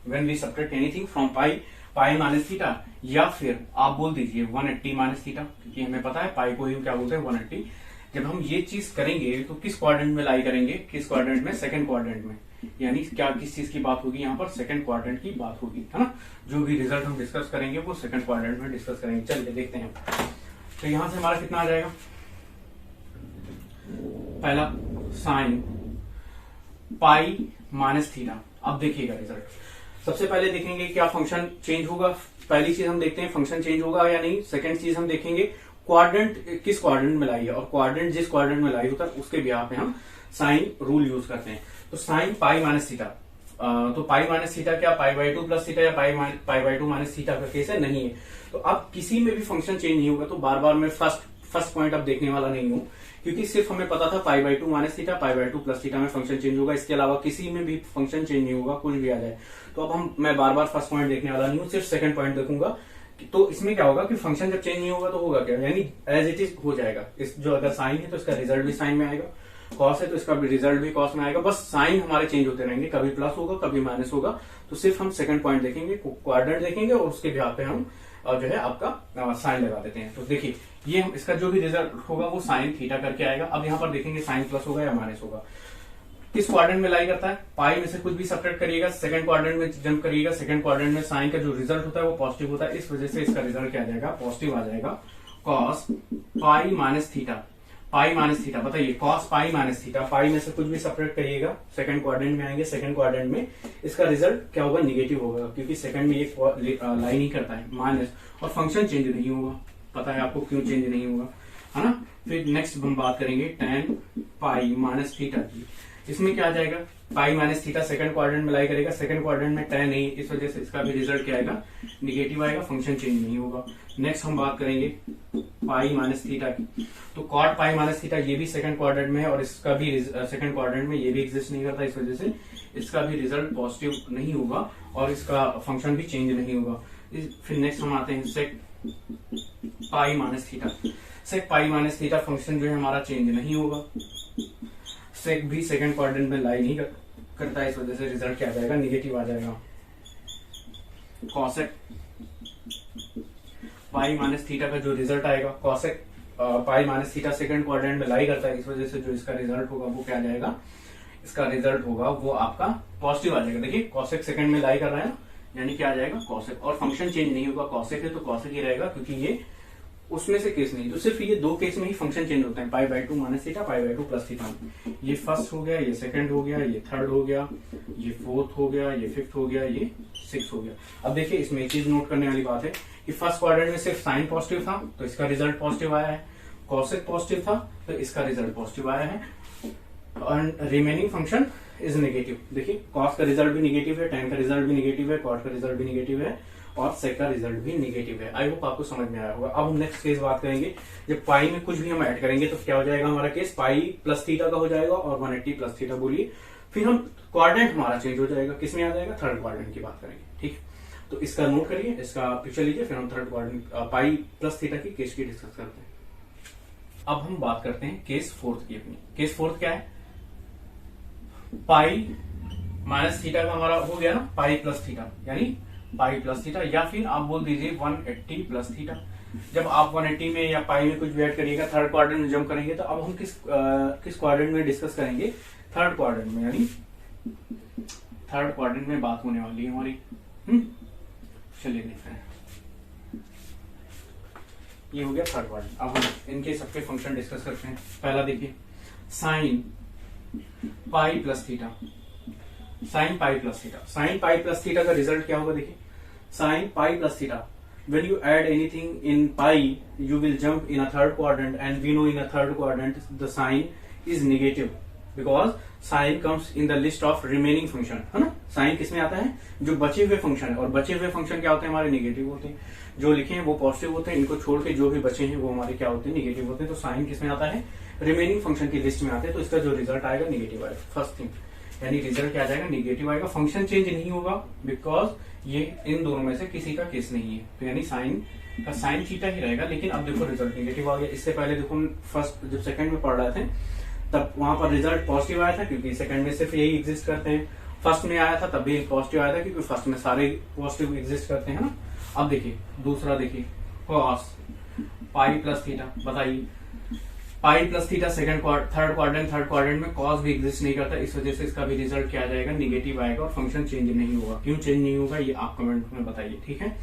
when we subtract anything from pi, pi minus theta, या फिर आप बोल दीजिए 180 माइनस थीटा, क्योंकि हमें पता है पाई को ही क्या बोलते हैं 180। जब हम ये चीज करेंगे तो किस क्वाड्रेंट में लाई करेंगे, किस क्वाड्रेंट में, सेकंड क्वाड्रेंट में, यानी क्या किस चीज की बात होगी यहाँ पर, सेकंड क्वाड्रेंट की बात होगी, है ना। जो भी रिजल्ट हम डिस्कस करेंगे वो सेकंड क्वाड्रेंट में डिस्कस करेंगे। चलिए देखते हैं। तो यहां से हमारा कितना आ जाएगा, पहला साइन पाई माइनस थीटा। अब देखिएगा रिजल्ट, सबसे पहले देखेंगे क्या फंक्शन चेंज होगा। पहली चीज हम देखते हैं फंक्शन चेंज होगा या नहीं। सेकंड चीज हम देखेंगे क्वाड्रेंट किस क्वाड्रेंट में लाई है, और क्वाड्रेंट जिस क्वाड्रेंट में लाई होता है उसके बिहाफ पे हम साइन रूल यूज करते हैं। तो साइन पाई माइनस थीटा, तो पाई माइनस थीटा क्या pi by two plus theta या pi by two minus theta का केस है, नहीं है। तो अब किसी में भी फंक्शन चेंज नहीं होगा, तो बार बार मैं फर्स्ट पॉइंट अब देखने वाला नहीं हूँ, क्योंकि सिर्फ हमें पता था पाई by two minus theta, pi by two plus theta में फंक्शन चेंज होगा, इसके अलावा किसी में भी फंक्शन चेंज नहीं होगा, कुछ भी आ जाए। तो अब मैं बार बार फर्स्ट पॉइंट देखने वाला नहीं हूँ, सिर्फ सेकंड पॉइंट देखूंगा। तो इसमें क्या होगा कि फंक्शन जब चेंज नहीं होगा तो होगा क्या, यानी एज इट इज हो जाएगा। इस जो अगर साइन है तो इसका रिजल्ट भी साइन में आएगा, कॉस है तो इसका भी रिजल्ट भी कॉस में आएगा। बस साइन हमारे चेंज होते रहेंगे, कभी प्लस होगा कभी माइनस होगा। तो सिर्फ हम सेकंड पॉइंट देखेंगे, क्वाड्रेंट देखेंगे और उसके बिहाफ पे हम जो है आपका साइन लगा देते हैं। तो देखिए ये हम इसका जो भी रिजल्ट होगा वो साइन थीटा करके आएगा। अब यहाँ पर देखेंगे साइन प्लस होगा या माइनस होगा। किस क्वाड्रेंट में लाई करता है, पाई में से कुछ भी सब्ट्रैक्ट करिएगा, सेकंड क्वाड्रेंट में जंप करिएगा, सेकंड क्वाड्रेंट में साइन का जो रिजल्ट होता है वो पॉजिटिव होता है, इस वजह से इसका रिजल्ट क्या आ जाएगा, पॉजिटिव आ जाएगा। कॉस पाई माइनस थीटा, पाई माइनस थीटा, बताइए कॉस पाई माइनस थीटा, पाई में से कुछ भी सब्ट्रैक्ट करिएगा, सेकंड क्वाड्रेंट में आएंगे, सेकंड क्वाड्रेंट में इसका रिजल्ट क्या होगा, निगेटिव होगा, क्योंकि सेकंड में ये लाई नहीं करता है माइनस, और फंक्शन चेंज नहीं होगा। पता है आपको क्यों चेंज नहीं होगा, है ना। फिर नेक्स्ट हम बात करेंगे tan पाई माइनस थीटा की। इसमें क्या आ जाएगा, पाई माइनस थीटा सेकंड क्वाड्रेंट में लाई करेगा, सेकंड क्वाड्रेंट में tan नहीं, इस वजह से इसका भी रिजल्ट क्या आएगा, निगेटिव आएगा, फंक्शन चेंज नहीं होगा। नेक्स्ट हम बात करेंगे पाई माइनस थीटा की। तो कॉट पाई माइनस थीटा ये भी सेकंड क्वाड्रेंट में है और इसका भी सेकंड क्वाड्रेंट में ये भी एग्जिस्ट नहीं करता, इस वजह से इसका भी रिजल्ट पॉजिटिव नहीं होगा और इसका फंक्शन भी चेंज नहीं होगा। फिर नेक्स्ट हम आते हैं सेक पाई माइनस थीटा। सेक पाई माइनस थीटा फंक्शन जो है हमारा चेंज नहीं होगा, सेक भी सेकंड क्वाड्रेंट में लाई नहीं करता है, इस वजह से रिजल्ट क्या आ जाएगा, निगेटिव आ जाएगा। कॉसेक पाई माइनस थीटा का जो रिजल्ट आएगा, कॉसेक पाई माइनस थीटा सेकंड क्वाड्रेंट में लाई करता है, इस वजह से जो इसका रिजल्ट होगा वो क्या आ जाएगा, इसका रिजल्ट होगा वो आपका पॉजिटिव आ जाएगा। देखिए कॉसेक सेकंड में लाई कर रहा है ना, यानी क्या आ जाएगा कॉसेक, और फंक्शन चेंज नहीं होगा, कॉसेक है तो कॉसेक ही रहेगा, क्योंकि ये उसमें से केस नहीं, तो सिर्फ ये दो केस में ही फंक्शन चेंज होते हैं, पाई by 2 minus theta, pi by 2 plus theta. ये फर्स्ट हो गया, ये सेकंड हो गया, ये थर्ड हो गया, ये फोर्थ हो गया, ये फिफ्थ हो गया, ये सिक्स हो गया। अब देखिए इसमें एक चीज नोट करने वाली बात है कि फर्स्ट क्वाड्रेंट में सिर्फ साइन पॉजिटिव था तो इसका रिजल्ट पॉजिटिव आया है, कॉसेक पॉजिटिव था तो इसका रिजल्ट पॉजिटिव आया है, और रिमेनिंग फंक्शन इज नेगेटिव। देखिए कॉस का रिजल्ट भी नेगेटिव है, tan का रिजल्ट भी नेगेटिव है, कॉट का रिजल्ट भी नेगेटिव है और सेक का रिजल्ट भी नेगेटिव है। आई होप आपको समझ में आया होगा। अब हम नेक्स्ट केस बात करेंगे, जब पाई में कुछ भी हम ऐड करेंगे तो क्या हो जाएगा हमारा केस, पाई प्लस थीटा का हो जाएगा और 180 प्लस थीटा बोलिए। फिर हम क्वाड्रेंट हमारा चेंज हो जाएगा, किसमें आ जाएगा, थर्ड क्वाड्रेंट की बात करेंगे, ठीक। तो इसका नोट करिए, इसका पिक्चर लीजिए, फिर हम थर्ड क्वाड्रेंट पाई प्लस थीटा की केस की डिस्कस करते हैं। अब हम बात करते हैं केस फोर्थ की अपनी। केस फोर्थ क्या है, पाई माइनस थीटा का हमारा हो गया ना, पाई प्लस थीटा, यानी पाई प्लस थीटा, या फिर आप बोल दीजिए 180 प्लस थीटा। जब आप 180 में या पाई में कुछ भी ऐड करिएगा, थर्ड क्वाड्रेंट में जंप करेंगे, तो अब हम किस क्वाड्रेंट में डिस्कस करेंगे, थर्ड क्वाड्रेंट में, यानी थर्ड क्वाड्रेंट में बात होने वाली है हमारी। चलिए देखते हैं, ये हो गया थर्ड क्वाड्रेंट। अब हम इनके सबके फंक्शन डिस्कस करते हैं। पहला देखिए sine pi plus theta, sine pi plus theta, sine pi plus theta का रिजल्ट क्या होगा, देखिए sine pi plus theta, when you add anything in pi you will jump in a third quadrant, and we know in a third quadrant the sign is negative because sign comes in the list of remaining function, है ना। Sign किसमें आता है, जो बचे हुए function है, और बचे हुए फंक्शन क्या होते हैं हमारे, निगेटिव होते हैं। जो लिखे हैं वो पॉजिटिव होते हैं, इनको छोड़ के जो भी बचे हैं वो हमारे क्या होते हैं, निगेटिव होते हैं। तो साइन किसमें आता है, रिमेनिंग फंक्शन की लिस्ट में आते हैं, तो इसका जो रिजल्ट आएगा निगेटिव आएगा, फर्स्ट थिंग, यानी रिजल्ट क्या आ जाएगा, निगेटिव आएगा। फंक्शन चेंज नहीं होगा बिकॉज ये इन दोनों में से किसी का केस नहीं है, तो यानी साइन का साइन थीटा ही रहेगा। लेकिन अब देखो रिजल्ट निगेटिव आ गया। इससे पहले देखो हम फर्स्ट जब सेकंड में पढ़ रहे थे तब वहां पर रिजल्ट पॉजिटिव आया था, क्योंकि सेकंड में सिर्फ यही एग्जिस्ट करते हैं। फर्स्ट में आया था तब भी पॉजिटिव आया था, क्योंकि फर्स्ट में सारे पॉजिटिव एग्जिस्ट करते हैं ना। अब देखिए दूसरा, देखिए कॉस पाई प्लस थीटा, बताइए पाई प्लस थीटा थर्ड क्वाड्रेंट में कॉस भी एग्जिस्ट नहीं करता, इस वजह से इसका भी रिजल्ट क्या आ जाएगा, निगेटिव आएगा और फंक्शन चेंज नहीं होगा। क्यों चेंज नहीं होगा ये आप कमेंट में बताइए, ठीक है।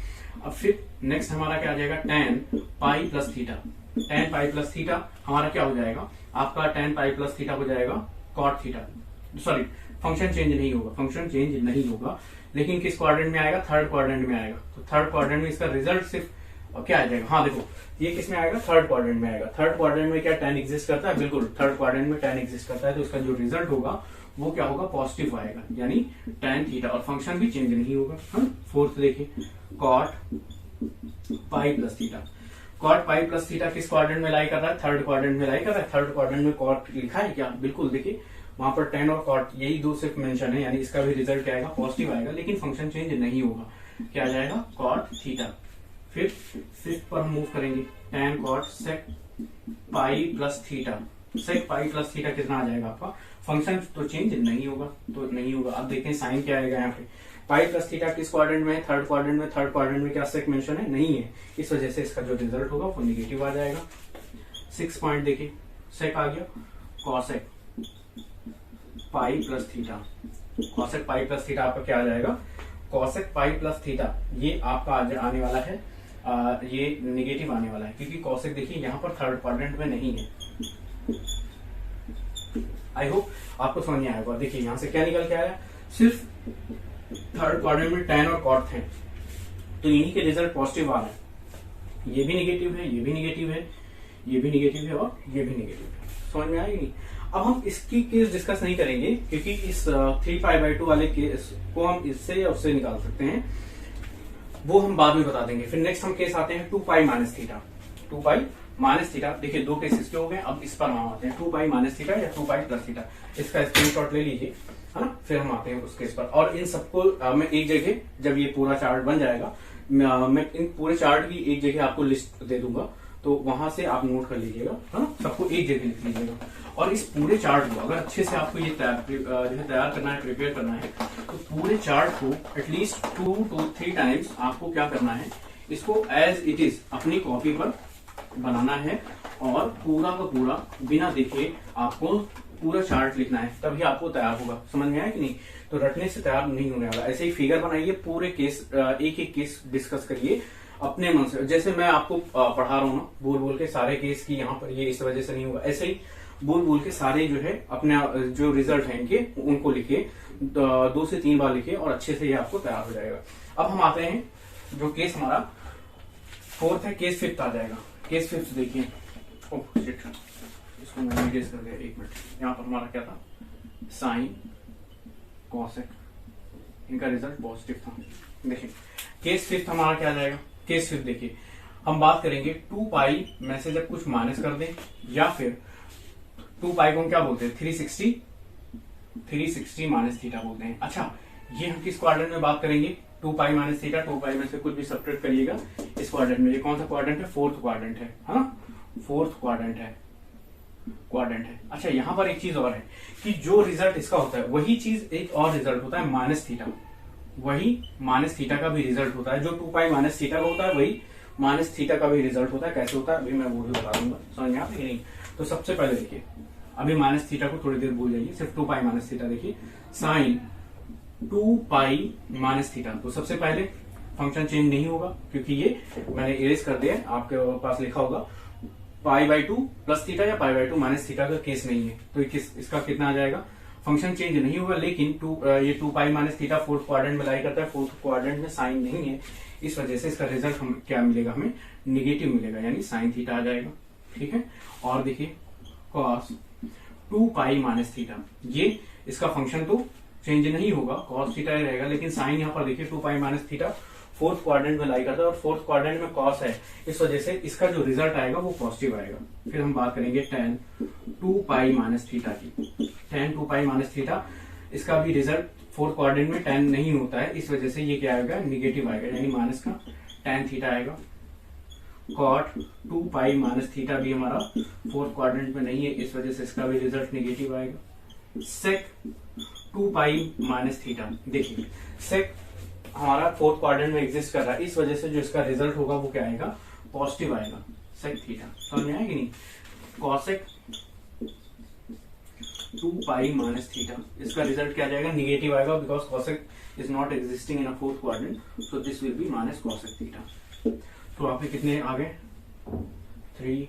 अब फिर नेक्स्ट हमारा क्या आ जाएगा, tan पाई प्लस थीटा, tan पाई प्लस थीटा हमारा क्या हो जाएगा, आपका tan पाई प्लस थीटा हो जाएगा cot theta, sorry function change नहीं होगा, फंक्शन चेंज नहीं होगा, लेकिन किस क्वाड्रेंट में आएगा, थर्ड क्वाड्रेंट में आएगा। तो थर्ड क्वाड्रेंट में इसका रिजल्ट सिर्फ क्या आ जाएगा, हाँ देखो ये किसमें आएगा, थर्ड क्वाड्रेंट में आएगा। थर्ड क्वाड्रेंट में क्या tan एग्जिस्ट करता है, बिल्कुल थर्ड क्वाड्रेंट में tan एग्जिस्ट करता है, तो इसका जो रिजल्ट होगा वो क्या होगा, पॉजिटिव आएगा, यानी tan थीटा, और फंक्शन भी चेंज नहीं होगा। फोर्थ देखिए cot pi plus theta, cot pi plus theta किस क्वाड्रेंट में लाई कर रहा है, थर्ड क्वाड्रेंट में लाई कर रहा है। थर्ड क्वाड्रेंट में कॉट लिखा है क्या, बिल्कुल देखिए वहां पर tan और कॉट यही दो सिर्फ मेंशन है, यानी इसका भी रिजल्ट क्या आएगा, पॉजिटिव आएगा, लेकिन फंक्शन चेंज नहीं होगा, क्या आ जाएगा कॉट थीटा। फिर फिफ्थ पर हम मूव करेंगे, tan cot sec pi plus theta, sec pi plus theta कितना आ जाएगा आपका, फंक्शन तो चेंज नहीं होगा, तो नहीं होगा। अब देखते हैं साइन क्या आएगा यहाँ पे, पाई प्लस थीटा किस क्वाड्रेंट में है, थर्ड क्वाड्रेंट में, थर्ड क्वाड्रेंट में क्या सेक मेंशन है, नहीं है, इस वजह से इसका जो रिजल्ट होगा वो निगेटिव आ जाएगा। 6 पॉइंट देखिए, सेक आ गया, कॉसेक पाई प्लस थीटा, कॉसेक पाई प्लस थीटा आपका क्या आ जाएगा, कॉसेक पाई प्लस थीटा, ये आपका आने वाला है ये निगेटिव आने वाला है, क्योंकि कॉसेक देखिए यहाँ पर थर्ड क्वाड्रेंट में नहीं है। आई होप आपको समझ में आया होगा। देखिए यहाँ से क्या निकल के आया, सिर्फ थर्ड क्वाड्रेंट में tan और cot थे, तो इन्हीं के रिजल्ट पॉजिटिव आ रहे हैं। ये भी निगेटिव है, ये भी निगेटिव है, ये भी निगेटिव है और ये भी निगेटिव है। समझ में आएगी नहीं। अब हम इसकी केस डिस्कस नहीं करेंगे, क्योंकि इस 3π/2 वाले केस को हम इससे या उससे निकाल सकते हैं, वो हम बाद में बता देंगे। फिर नेक्स्ट हम केस आते हैं 2π माइनस थीटा। 2π माइनस थीटा, देखिए दो केस इसके हो गए। अब इस पर हम आते हैं 2π माइनस थीटा या 2π प्लस थीटा, इसका स्क्रीनशॉट ले लीजिए, है ना। फिर हम आते हैं उस केस पर, और इन सबको मैं एक जगह, जब ये पूरा चार्ट बन जाएगा, मैं इन पूरे चार्ट की एक जगह आपको लिस्ट दे दूंगा, तो वहां से आप नोट कर लीजिएगा, है ना, सबको एक जगह लिख लीजिएगा। और इस पूरे चार्ट को अगर अच्छे से आपको ये तैयार करना है, प्रिपेयर करना है, तो पूरे चार्ट को एटलीस्ट 2 to 3 टाइम्स आपको क्या करना है, इसको एज इट इज अपनी कॉपी पर बनाना है, और पूरा का पूरा बिना देखे आपको पूरा चार्ट लिखना है, तभी आपको तैयार होगा। समझ में आया कि नहीं। तो रटने से तैयार नहीं होने वाला। ऐसे ही फिगर बनाइए, पूरे केस एक एक केस डिस्कस करिए अपने मन से। जैसे मैं आपको पढ़ा रहा हूँ ना, बोल बोल के सारे केस की यहाँ पर ये इस वजह से नहीं होगा, ऐसे ही बोल बोल के सारे जो है अपने जो रिजल्ट है इनके, उनको लिखिए, 2 से 3 बार लिखिए, और अच्छे से ये आपको तैयार हो जाएगा। अब हम आते हैं जो केस हमारा 4th है, केस 5th आ जाएगा। केस 5th देखिए, ओह शिट, इसको मैं इरेज कर दिया, 1 मिनट। यहाँ पर हमारा क्या था, साइन कॉसेक, इनका रिजल्ट पॉजिटिव था। देखिए केस 5th हमारा क्या आ जाएगा, केस 5th देखिए, हम बात करेंगे 2π में से जब कुछ माइनस कर दें, या फिर 2π को हम क्या बोलते हैं, 360 माइनस थीटा बोलते हैं। अच्छा, ये हम किस क्वाड्रेंट में बात करेंगे, 2π माइनस थीटा, 2π में से कुछ भी सब्ट्रैक्ट करिएगा इस क्वाड्रेंट में। ये कौन सा क्वाड्रेंट है, 4th क्वाड्रेंट है ना, 4th क्वाड्रेंट है। अच्छा, यहाँ पर एक चीज और है कि जो रिजल्ट इसका होता है, वही चीज एक और रिजल्ट होता है माइनस थीटा, वही माइनस थीटा का भी रिजल्ट होता है। जो 2π माइनस थीटा का होता है, वही माइनस थीटा का भी रिजल्ट होता है। कैसे होता है अभी मैं वो भी बता दूंगा, समझ में आता है कि नहीं। तो सबसे पहले देखिए, अभी माइनस थीटा को थोड़ी देर भूल जाइए, सिर्फ 2π माइनस थीटा देखिए, साइन 2π माइनस थीटा। तो सबसे पहले फंक्शन चेंज नहीं होगा, क्योंकि ये मैंने इरेज कर दिया है, आपके पास लिखा होगा π/2 प्लस थीटा या π/2 माइनस थीटा का केस नहीं है, तो इसका कितना आ जाएगा, फंक्शन चेंज नहीं होगा। लेकिन ये 2π माइनस थीटा 4th क्वाड्रेंट में लाई करता है, 4th क्वाड्रेंट में साइन नहीं है, इस वजह से इसका रिजल्ट हम क्या मिलेगा, हमें निगेटिव मिलेगा, यानी साइन थीटा आ जाएगा। ठीक है, और देखिए कॉस 2π माइनस थीटा, ये इसका फंक्शन तो चेंज नहीं होगा, कॉस थीटा ही रहेगा, लेकिन साइन यहाँ पर देखिए 2π माइनस थीटा 4th क्वाड्रेंट में लाई करता है, और 4th क्वाड्रेंट में कॉस है, इस वजह से इसका जो रिजल्ट आएगा वो पॉजिटिव आएगा। फिर हम बात करेंगे tan 2π माइनस थीटा की। tan 2π माइनस थीटा, इसका भी रिजल्ट 4th क्वाड्रेंट में tan नहीं होता है, इस वजह से ये क्या आएगा, निगेटिव आएगा, यानी माइनस का tan थीटा आएगा। cot 2π माइनस थीटा भी हमारा 4th क्वाड्रेंट में नहीं है, इस वजह से इसका भी रिजल्ट निगेटिव आएगा। sec 2π माइनस थीटा, देखिए sec हमारा 4th क्वाड्रेंट में एग्जिस्ट कर रहा है, इस वजह से जो इसका रिजल्ट होगा वो क्या आएगा, पॉजिटिव आएगा, sec थीटा। समझ में आया कि नहीं। cosec 2π माइनस थीटा, इसका रिजल्ट क्या जाएगा, निगेटिव आएगा, because cosec is not existing in a 4th quadrant, so this will be minus cosec theta. तो आप कितने आ गए, 3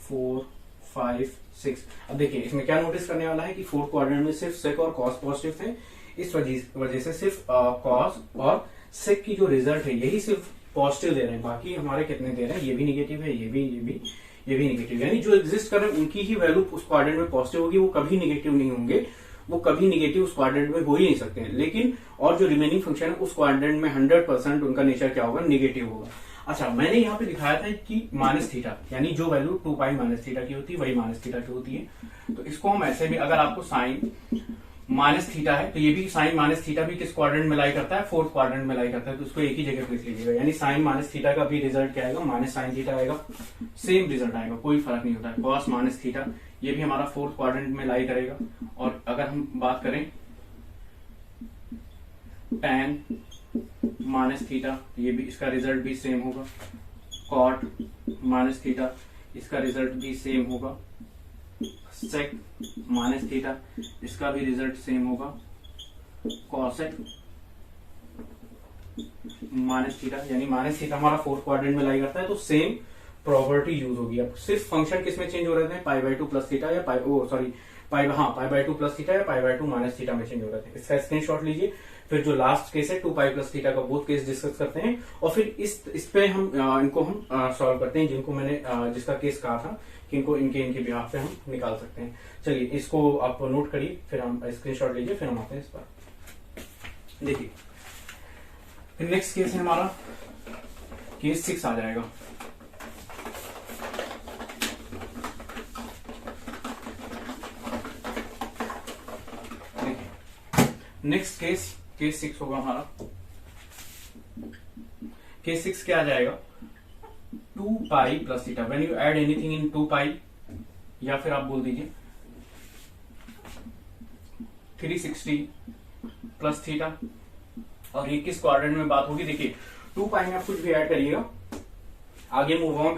4 5 6। अब देखिए इसमें क्या नोटिस करने वाला है कि 4th क्वाड्रेंट में सिर्फ sec और cos पॉजिटिव थे, इस वजह से सिर्फ cos और sec की जो रिजल्ट है यही सिर्फ पॉजिटिव दे रहे हैं, बाकी हमारे कितने दे रहे हैं, ये भी निगेटिव है, ये भी निगेटिव, यानी जो एग्जिस्ट कर रहे हैं उनकी ही वैल्यू उस क्वाड्रेंट में पॉजिटिव होगी, वो कभी निगेटिव नहीं होंगे, वो कभी निगेटिव उस क्वाड्रेंट में हो ही नहीं सकते हैं। लेकिन और जो रिमेनिंग फंक्शन है उस क्वाड्रेंट में 100% उनका नेचर क्या होगा, निगेटिव होगा। अच्छा, मैंने यहाँ पे दिखाया था कि माइनस थीटा, यानी जो वैल्यू 2π माइनस थीटा की होती है वही माइनस थीटा की होती है। तो इसको हम ऐसे भी, अगर आपको साइन माइनस थीटा है, तो ये भी साइन माइनस थीटा भी किस क्वाड्रेंट में लाई करता है, 4th क्वाड्रेंट में लाई करता है, तो उसको एक ही जगह पे लिख लीजिएगा, यानी साइन माइनस थीटा का भी रिजल्ट क्या आएगा, माइनस साइन थीटा आएगा, सेम रिजल्ट आएगा, कोई फर्क नहीं होता है। कॉस माइनस थीटा, ये भी हमारा फोर्थ क्वाड्रेंट में लाई करेगा। और अगर हम बात करें tan माइनस थीटा, ये भी इसका रिजल्ट भी सेम होगा। cot माइनस थीटा, इसका रिजल्ट भी सेम होगा। sec माइनस थीटा, इसका भी रिजल्ट सेम होगा। cosec माइनस थीटा, यानी माइनस थीटा हमारा फोर्थ क्वाड्रेंट में लाई करता है, तो सेम प्रॉपर्टी यूज होगी। अब सिर्फ फंक्शन किसमें चेंज हो रहे थे, pi by two plus theta या pi by two plus theta या pi by two minus theta में चेंज हो रहे थे। इसका स्क्रीनशॉट लीजिए। फिर जो लास्ट केस है 2 पाई प्लस थीटा का, बोथ केस डिस्कस करते हैं और फिर इस पे हम इनको हम सॉल्व करते हैं, जिनको मैंने जिसका केस कहा था कि इनको इनके बिहाफ पे हम निकाल सकते हैं। चलिए इसको आप नोट करिए, फिर हम स्क्रीनशॉट लीजिए, फिर हम आते हैं इस पर। देखिए नेक्स्ट केस है हमारा केस 6 आ जाएगा। नेक्स्ट केस 6 होगा हमारा। केस 6 क्या आ जाएगा, 2 pi plus theta. When you add anything इन 2 पाई, या फिर आप बोल दीजिए 360 प्लस थीटा। और ये किस क्वाड्रेंट में बात होगी, देखिए 2 पाई में आप कुछ भी ऐड करिएगा, आगे मूव ऑन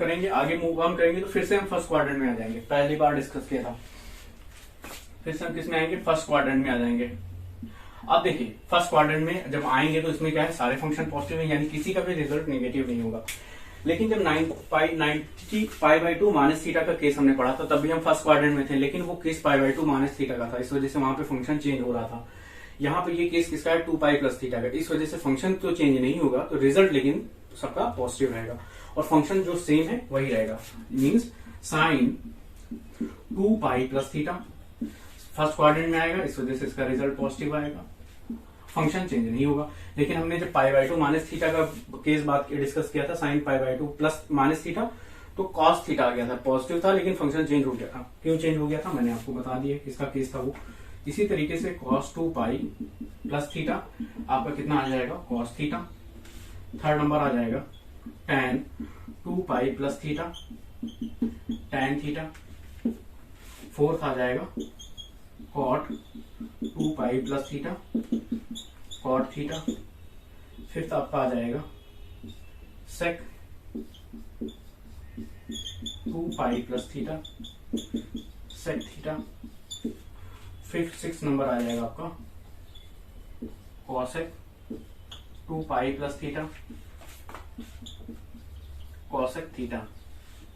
करेंगे तो फिर से हम फर्स्ट क्वाड्रेंट में आ जाएंगे। पहली बार डिस्कस किया था, फिर से हम किस में आएंगे, फर्स्ट क्वाड्रेंट में आ जाएंगे। अब देखिए फर्स्ट क्वाड्रेंट में जब आएंगे तो इसमें क्या है, सारे फंक्शन पॉजिटिव है, यानी किसी का भी रिजल्ट नेगेटिव नहीं होगा। लेकिन जब 90 पाई बाय टू माइनस थीटा का केस हमने पढ़ा था, तब भी हम फर्स्ट क्वाड्रेंट में थे, लेकिन वो case pi by two minus theta का था, इस वजह से वहां पे फंक्शन चेंज हो रहा था। यहाँ पे ये केस किसका है, 2 पाई प्लस थीटा का, इस वजह से फंक्शन तो चेंज नहीं होगा, तो रिजल्ट लेकिन सबका पॉजिटिव रहेगा और फंक्शन जो सेम है वही रहेगा। Means sign 2 pi plus theta first quadrant में आएगा, इस वजह से इसका रिजल्ट पॉजिटिव आएगा, फंक्शन चेंज नहीं होगा। लेकिन हमने जब पाई बाय टू माइनस थीटा का केस डिस्कस किया था, sine pi by two plus minus theta, तो कॉस थीटा आ गया था, पॉजिटिव था, लेकिन फंक्शन चेंज हो गया था। क्यों चेंज हो गया था मैंने आपको बता दिया, किसका केस था वो। इसी तरीके से cos 2 पाई प्लस थीटा आपका कितना आ जाएगा, cos थीटा। थर्ड नंबर आ जाएगा tan 2 pi plus theta, tan theta. Fourth आ जाएगा cot 2 pi plus theta, cot theta. Fifth आपका आ जाएगा sec 2 pi plus theta, sec theta. Fifth 6 number आ जाएगा आपका cosec 2 pi plus theta, cosec theta.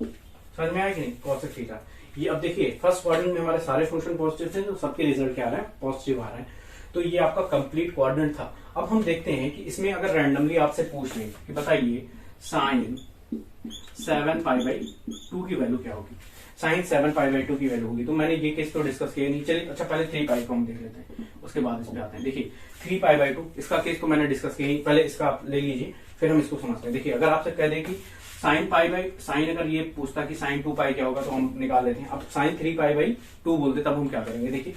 समझ में आया कि नहीं, cosec थीटा। ये अब देखिए फर्स्ट क्वाड्रेंट में हमारे सारे फंक्शन पॉजिटिव थे, तो सबके रिजल्ट क्या आ रहा है, पॉजिटिव आ रहा है। तो ये आपका कंप्लीट क्वाड्रेंट था। अब हम देखते हैं कि इसमें अगर रैंडमली आपसे पूछ लें कि बताइए साइन 7 पाई बाई 2 की वैल्यू क्या होगी, साइन 7 पाई बाई 2 की वैल्यू होगी। तो मैंने ये केस तो डिस्कस किया नहीं, चलिए अच्छा पहले 3 पाई को हम देख लेते हैं, उसके बाद इस पे आते हैं। देखिए 3 पाई बाई 2 इसका केस तो मैंने डिस्कस किया नहीं, पहले इसका आप ले लीजिए, फिर हम इसको समझते हैं। देखिए अगर आपसे कह दे कि साइन पाई बाई साइन, अगर ये पूछता कि साइन 2 पाई क्या होगा, तो हम निकाल लेते हैं। अब साइन 3 पाई बाई 2 बोलते, तब हम क्या करेंगे, देखिए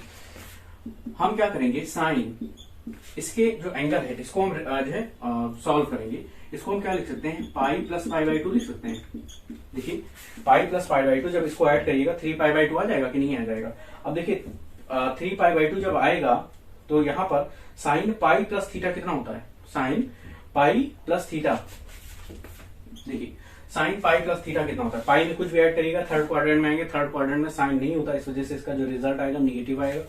हम क्या करेंगे, साइन इसके जो एंगल है इसको हम जो है सॉल्व करेंगे। इसको हम क्या लिख सकते हैं, पाई प्लस पाई बाई 2 लिख सकते हैं। देखिए पाई प्लस पाई बाई 2 जब इसको ऐड करिएगा 3 पाई बाई 2 आ जाएगा कि नहीं आ जाएगा। अब देखिए 3 पाई बाई 2 जब आएगा तो यहाँ पर साइन पाई प्लस थीटा कितना होता है, साइन पाई प्लस थीटा। देखिए साइन पाई प्लस थीटा कितना होता है, पाई में कुछ भी ऐड करिएगा, थर्ड क्वाड्रेंट में आएंगे, थर्ड क्वाड्रेंट में साइन नहीं होता, इस वजह से इसका जो रिजल्ट आएगा निगेटिव आएगा।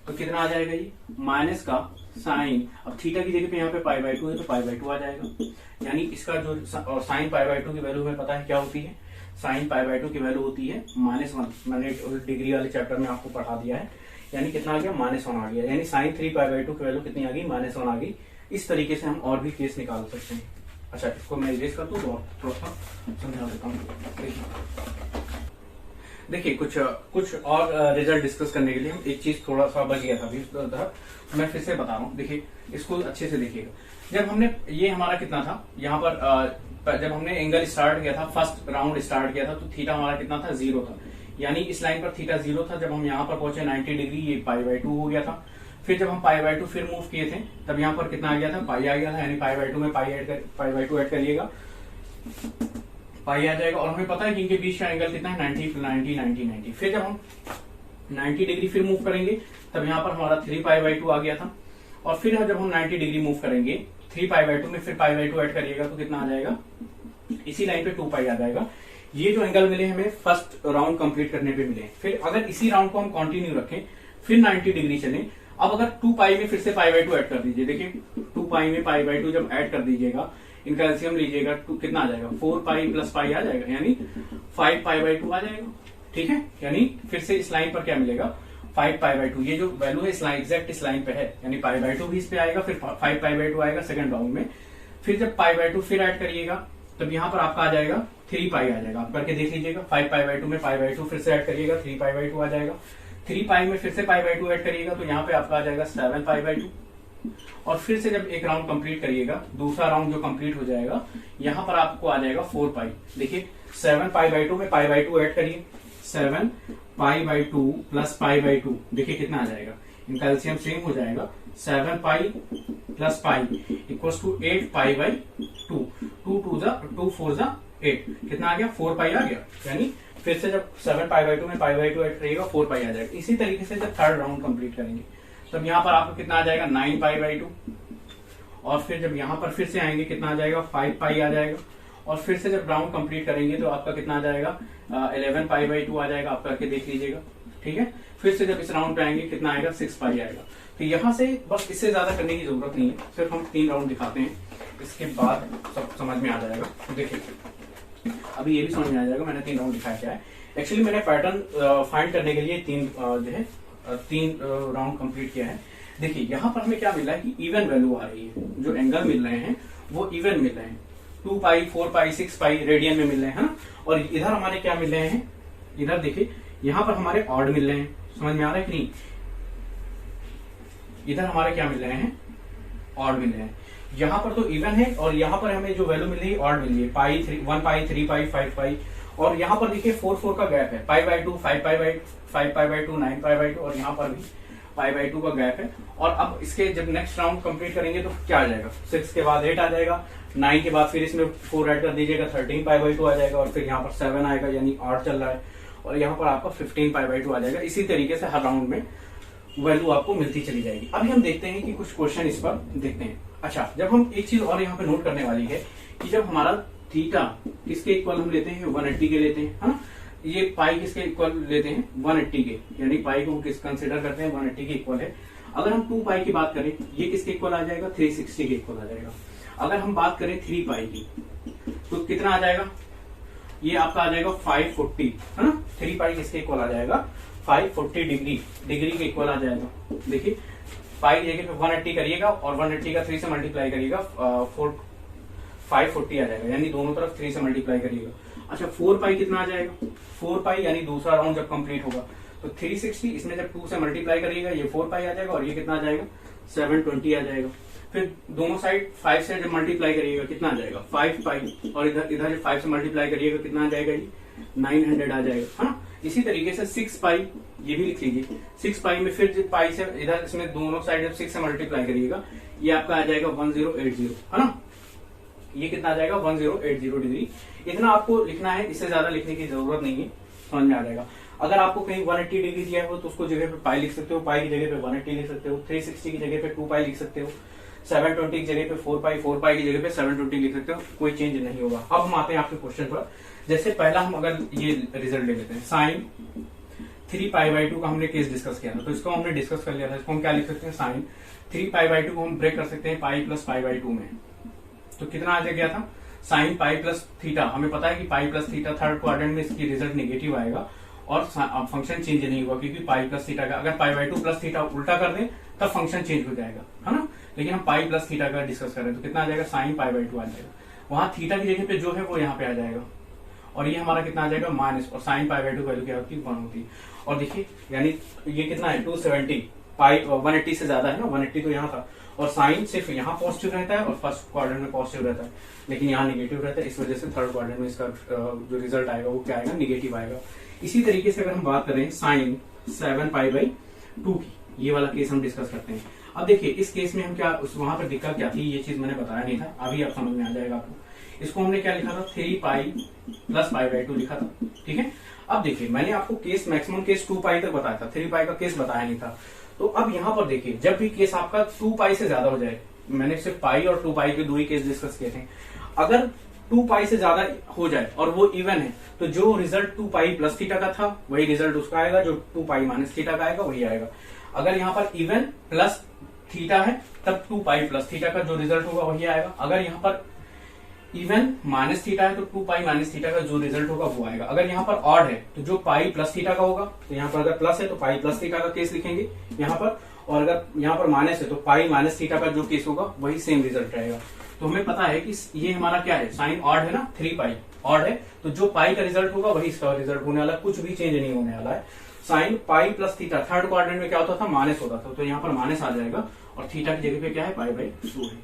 तो कितना आ जाएगा ये, माइनस का साइन, अब थीटा की जगह पे यहाँ पे पाई बाई 2 है तो पाई बाई 2 आ जाएगा। यानी इसका जो और साइन पाई बाई 2 की वैल्यू हमें पता है क्या होती है, साइन पाई बाई 2 की वैल्यू होती है -1। मैंने डिग्री वाले चैप्टर में आपको पढ़ा दिया है। यानी कितना आ गया, -1 आ गया। यानी साइन 3 पाई बाई 2 की वैल्यू कितनी आ गई, -1 आ गई। इस तरीके से हम और भी केस निकाल सकते हैं। अच्छा इसको मैं इरेज कर दूं तो थोड़ा सा समझा देता हूँ। देखिए कुछ और रिजल्ट डिस्कस करने के लिए हम एक चीज थोड़ा सा बच गया था अभी, मैं फिर से बता रहा हूँ। देखिए इसको अच्छे से देखिएगा, जब हमने ये हमारा कितना था यहाँ पर जब हमने एंगल स्टार्ट किया था, फर्स्ट राउंड स्टार्ट किया था, तो थीटा हमारा कितना था, 0 था। यानी इस लाइन पर थीटा 0 था। जब हम यहाँ पर पहुंचे 90 डिग्री, ये पाई बाई 2 हो गया था। फिर जब हम पाई बाई 2 फिर मूव किए थे, तब यहाँ पर कितना आ गया था, पाई आ गया था। यानी पाई बाई 2 में पाई बाई 2 ऐड करिएगा, पाई आ जाएगा। और हमें पता है कि इनके बीच का एंगल कितना है, 90 90 90 90। फिर जब हम 90 डिग्री फिर मूव करेंगे, तब यहाँ पर हमारा 3π/2 आ गया था। और फिर जब हम 90 डिग्री मूव करेंगे 3π/2 में फिर π/2 ऐड करिएगा तो कितना आ जाएगा, इसी लाइन पे 2π आ जाएगा। ये जो एंगल मिले हमें फर्स्ट राउंड कंप्लीट करने पे मिले। फिर अगर इसी राउंड को हम कंटिन्यू रखें, फिर 90 डिग्री चलें, अब अगर 2π में फिर से π/2 ऐड कर दीजिए, देखिए 2π में π/2 जब ऐड कर दीजिएगा, इनका एलसीएम लीजिएगा, कितना आ जाएगा, 4π + π आ जाएगा, यानी 5π/2 आ जाएगा। ठीक है, यानी फिर से इस लाइन पर क्या मिलेगा, 5π/2। ये जो वैल्यू है इस लाइन, एग्जैक्ट इस लाइन पे है, यानी π/2 भी इस पे आएगा, फिर 5π/2 आएगा सेकंड राउंड में। फिर जब π/2 फिर ऐड करिएगा, तब यहाँ पर आपका आ जाएगा 3π आ जाएगा। आप करके देख लीजिएगा, 5π/2 में π/2 फिर से ऐड करिएगा, 3π/2 आ जाएगा। 3π में फिर से π/2 ऐड करिएगा तो यहाँ पे आपका आ जाएगा 7π/2। और फिर से जब एक राउंड कंप्लीट करिएगा, दूसरा राउंड जो कंप्लीट हो जाएगा, यहाँ पर आपको आ जाएगा 4π। देखिए 7π/2 में π/2 ऐड करिए, 7π/2 + π/2, देखिए कितना आ जाएगा, इनका एलसीएम सेम हो जाएगा, 7π + π = 8π/2। 2 4 = 8, कितना आ गया, 4π आ गया। यानी फिर से जब 7π/2 में π/2 ऐड करिएगा 4π आ जाएगा। इसी तरीके से जब थर्ड राउंड कंप्लीट करेंगे तब यहाँ पर आपको कितना आ जाएगा, 9π/2। और फिर जब यहाँ पर फिर से आएंगे कितना आ जाएगा, 5π आ जाएगा। और फिर से जब राउंड कंप्लीट करेंगे तो आपका कितना आ जाएगा, 11π/2 आ जाएगा। आप करके देख लीजिएगा। ठीक है, फिर से जब इस राउंड पे आएंगे कितना आएगा, 6π आएगा। तो यहाँ से बस इससे ज्यादा करने की जरूरत नहीं है, सिर्फ हम 3 राउंड दिखाते हैं, इसके बाद सब समझ में आ जाएगा। देखिए अभी ये भी समझ में आ जाएगा मैंने 3 राउंड दिखाया क्या है। एक्चुअली मैंने पैटर्न फाइंड करने के लिए 3 राउंड कंप्लीट किया है। देखिए यहाँ पर हमें क्या मिला है कि इवन वैल्यू आ रही है, जो एंगल मिल रहे हैं वो इवन मिल रहे हैं, 2π 4π 6π रेडियन में मिल रहे हैं। और इधर हमारे क्या मिल रहे हैं, इधर देखिए यहाँ पर हमारे ऑड मिल रहे हैं। समझ में आ रहा है कि नहीं, इधर हमारे क्या मिल रहे हैं, ऑड मिल रहे हैं। यहाँ पर तो इवन है और यहाँ पर हमें जो वैल्यू मिल रही है ऑड मिल रही है, 1π 3π 5π। और यहाँ पर देखिए 4 का गैप है, π/2 5π/2 9π/2 और यहाँ पर भी π/2 का गैप है। और अब इसके जब नेक्स्ट राउंड कंप्लीट करेंगे तो क्या आ जाएगा, 6 के बाद 8 आ जाएगा, 9 के बाद फिर इसमें 4 ऐड कर दीजिएगा, 13π/2 आ जाएगा। और फिर यहाँ पर 7 आएगा, यानी 8 चल रहा है। और यहाँ पर आपका 15π/2 आ जाएगा। इसी तरीके से हर राउंड में वैल्यू आपको मिलती चली जाएगी। अभी हम देखते हैं कि कुछ क्वेश्चन इस पर देखते हैं। अच्छा, जब हम एक चीज और यहाँ पे नोट करने वाली है कि जब हमारा थीटा किसके इक्वल हम लेते हैं, 180 के लेते हैं, है ना। ये पाई किसके इक्वल लेते हैं, 180 के, यानी पाई को हम किस कंसिडर करते हैं 180 के इक्वल है। अगर हम 2π की बात करें, ये किसके इक्वल आ जाएगा, 360 के इक्वल आ जाएगा। अगर हम बात करें 3π की तो कितना आ जाएगा, ये आपका आ जाएगा 540, है ना। 3π किसके इक्वल आ जाएगा, 540 डिग्री के इक्वल आ जाएगा। देखिए पाई की जगह पे 180 करिएगा और 180 का 3 से मल्टीप्लाई करिएगा, 540 आ जाएगा, यानी दोनों तरफ 3 से मल्टीप्लाई करिएगा। अच्छा 4π कितना आ जाएगा, 4π यानी दूसरा राउंड जब कंप्लीट होगा तो 360, इसमें जब 2 से मल्टीप्लाई करिएगा ये 4π आ जाएगा और ये कितना आ जाएगा, 720 आ जाएगा। फिर दोनों साइड 5 से जब मल्टीप्लाई करिएगा कितना आ जाएगा, 5π। और इधर जब 5 से मल्टीप्लाई करिएगा कितना आ जाएगा, ये 900 आ जाएगा, हाँ। इसी तरीके से 6π, ये भी लिख लीजिए। 6π में फिर जब पाई से इधर इसमें दोनों साइड जब 6 से मल्टीप्लाई करिएगा ये आपका आ जाएगा 1080, है ना। ये कितना आ जाएगा, 1080 डिग्री। इतना आपको लिखना है, इससे ज्यादा लिखने की जरूरत नहीं है, समझ में आ जाएगा। अगर आपको कहीं 180 डिग्री दिया हो तो उसको जगह पे पाई लिख सकते हो, पाई की जगह पे 180 लिख सकते हो, 360 की जगह पे 2π लिख सकते हो, 720 की जगह पे 4π, 4π की जगह पे 720 लिख सकते हो, कोई चेंज नहीं होगा। अब हम आते हैं आपके क्वेश्चन पर। जैसे पहला हम अगर ये रिजल्ट ले लेते हैं, साइन 3π/2 का हमने केस डिस्कस किया था, तो इसको हमने डिस्कस कर लिया था। इसको हम क्या लिख सकते हैं, साइन 3π/2 को हम ब्रेक कर सकते हैं पाई + π/2 में। तो कितना आ गया था, साइन पाई + थीटा। हमें पता है कि पाई + थीटा थर्ड क्वाड्रेंट में इसकी रिजल्ट नेगेटिव आएगा और फंक्शन चेंज नहीं होगा, क्योंकि पाई + थीटा का अगर π/2 + थीटा उल्टा कर दें तब फंक्शन चेंज हो जाएगा, है ना। लेकिन हम पाई + थीटा का डिस्कस कर रहे हैं तो कितना आ जाएगा, साइन π/2 आ जाएगा। वहां थीटा की जगह पे जो है वो यहाँ पे आ जाएगा और ये हमारा कितना आ जाएगा, माइनस। और साइन π/2 वैल्यू क्या होती है, 1 होती है। और देखिए यानी ये कितना है, 270, पाई 180 से ज्यादा है ना, 180 तो यहाँ था। और साइन सिर्फ यहाँ पॉजिटिव रहता है और फर्स्ट क्वाड्रेंट में पॉजिटिव रहता है, लेकिन यहाँ निगेटिव रहता है। इस वजह से थर्ड क्वाड्रेंट में इसका जो रिजल्ट आएगा वो क्या आएगा, निगेटिव आएगा। इसी तरीके से अगर हम बात करें साइन 7π/2 की, ये वाला केस हम डिस्कस करते हैं। अब देखिए इस केस में हम क्या वहां पर दिक्कत क्या थी, ये चीज मैंने बताया नहीं था, अभी आप समझ में आ जाएगा आपको। इसको हमने क्या लिखा था, 3 पाई प्लस पाई बाई 2 लिखा था, ठीक है। अब देखिए मैंने आपको केस मैक्सिमम केस 2 पाई तक बताया था, 3 पाई का केस बताया नहीं था। तो अब यहाँ पर देखिए जब भी केस आपका 2 पाई से ज्यादा हो जाए, मैंने सिर्फ पाई और 2 पाई के 2 ही केस डिस्कस किए थे, अगर 2 पाई से ज्यादा हो जाए और वो इवन है तो जो रिजल्ट 2 पाई प्लस थीटा का था वही रिजल्ट उसका आएगा, जो 2 पाई माइनस थीटा का आएगा वही आएगा। अगर यहाँ पर इवन प्लस थीटा है तब 2 पाई प्लस थीटा का जो रिजल्ट होगा वही आएगा। अगर यहाँ पर इवन माइनस थीटा है तो 2 पाई माइनस थीटा का जो रिजल्ट होगा वो आएगा। अगर यहाँ पर ऑड है तो जो पाई प्लस थीटा का होगा, तो यहाँ पर अगर प्लस है तो पाई प्लस थीटा का केस लिखेंगे यहाँ पर, और अगर यहाँ पर माइनस है तो पाई माइनस थीटा का जो केस होगा वही सेम रिजल्ट रहेगा। तो हमें पता है कि ये हमारा क्या है, साइन ऑड है ना, 3 पाई ऑड है, तो जो पाई का रिजल्ट होगा वही इसका रिजल्ट होने वाला है, कुछ भी चेंज नहीं होने वाला है। Sine pi plus theta, third quadrant में क्या होता था, माइनस होता था, तो यहाँ पर माइनस आ जाएगा और थीटा की जगह पे क्या है, पाई बाई 2 है।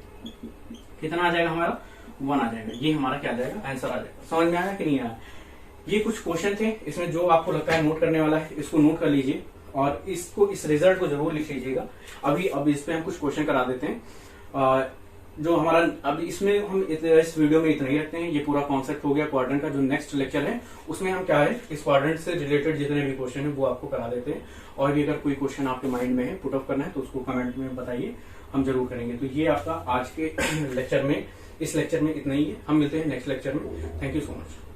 कितना आ जाएगा हमारा, 1 आ जाएगा। ये हमारा क्या आ जाएगा, आंसर आ जाएगा। समझ में आया कि नहीं आया? ये कुछ क्वेश्चन थे, इसमें जो आपको लगता है नोट करने वाला है इसको नोट कर लीजिए और इसको इस रिजल्ट को जरूर लिख लीजिएगा। अब इस पे हम कुछ क्वेश्चन करा देते हैं। जो हमारा अब इसमें हम इस वीडियो में इतना ही रखते हैं। ये पूरा कॉन्सेप्ट हो गया क्वाड्रेंट का। जो नेक्स्ट लेक्चर है उसमें हम क्या है, इस क्वाड्रेंट से रिलेटेड जितने भी क्वेश्चन है वो आपको करा देते हैं। और भी अगर कोई क्वेश्चन आपके माइंड में है, पुट अप करना है, तो उसको कमेंट में बताइए, हम जरूर करेंगे। तो ये आपका आज के लेक्चर में, इस लेक्चर में इतना ही है। हम मिलते हैं नेक्स्ट लेक्चर में। Thank you so much.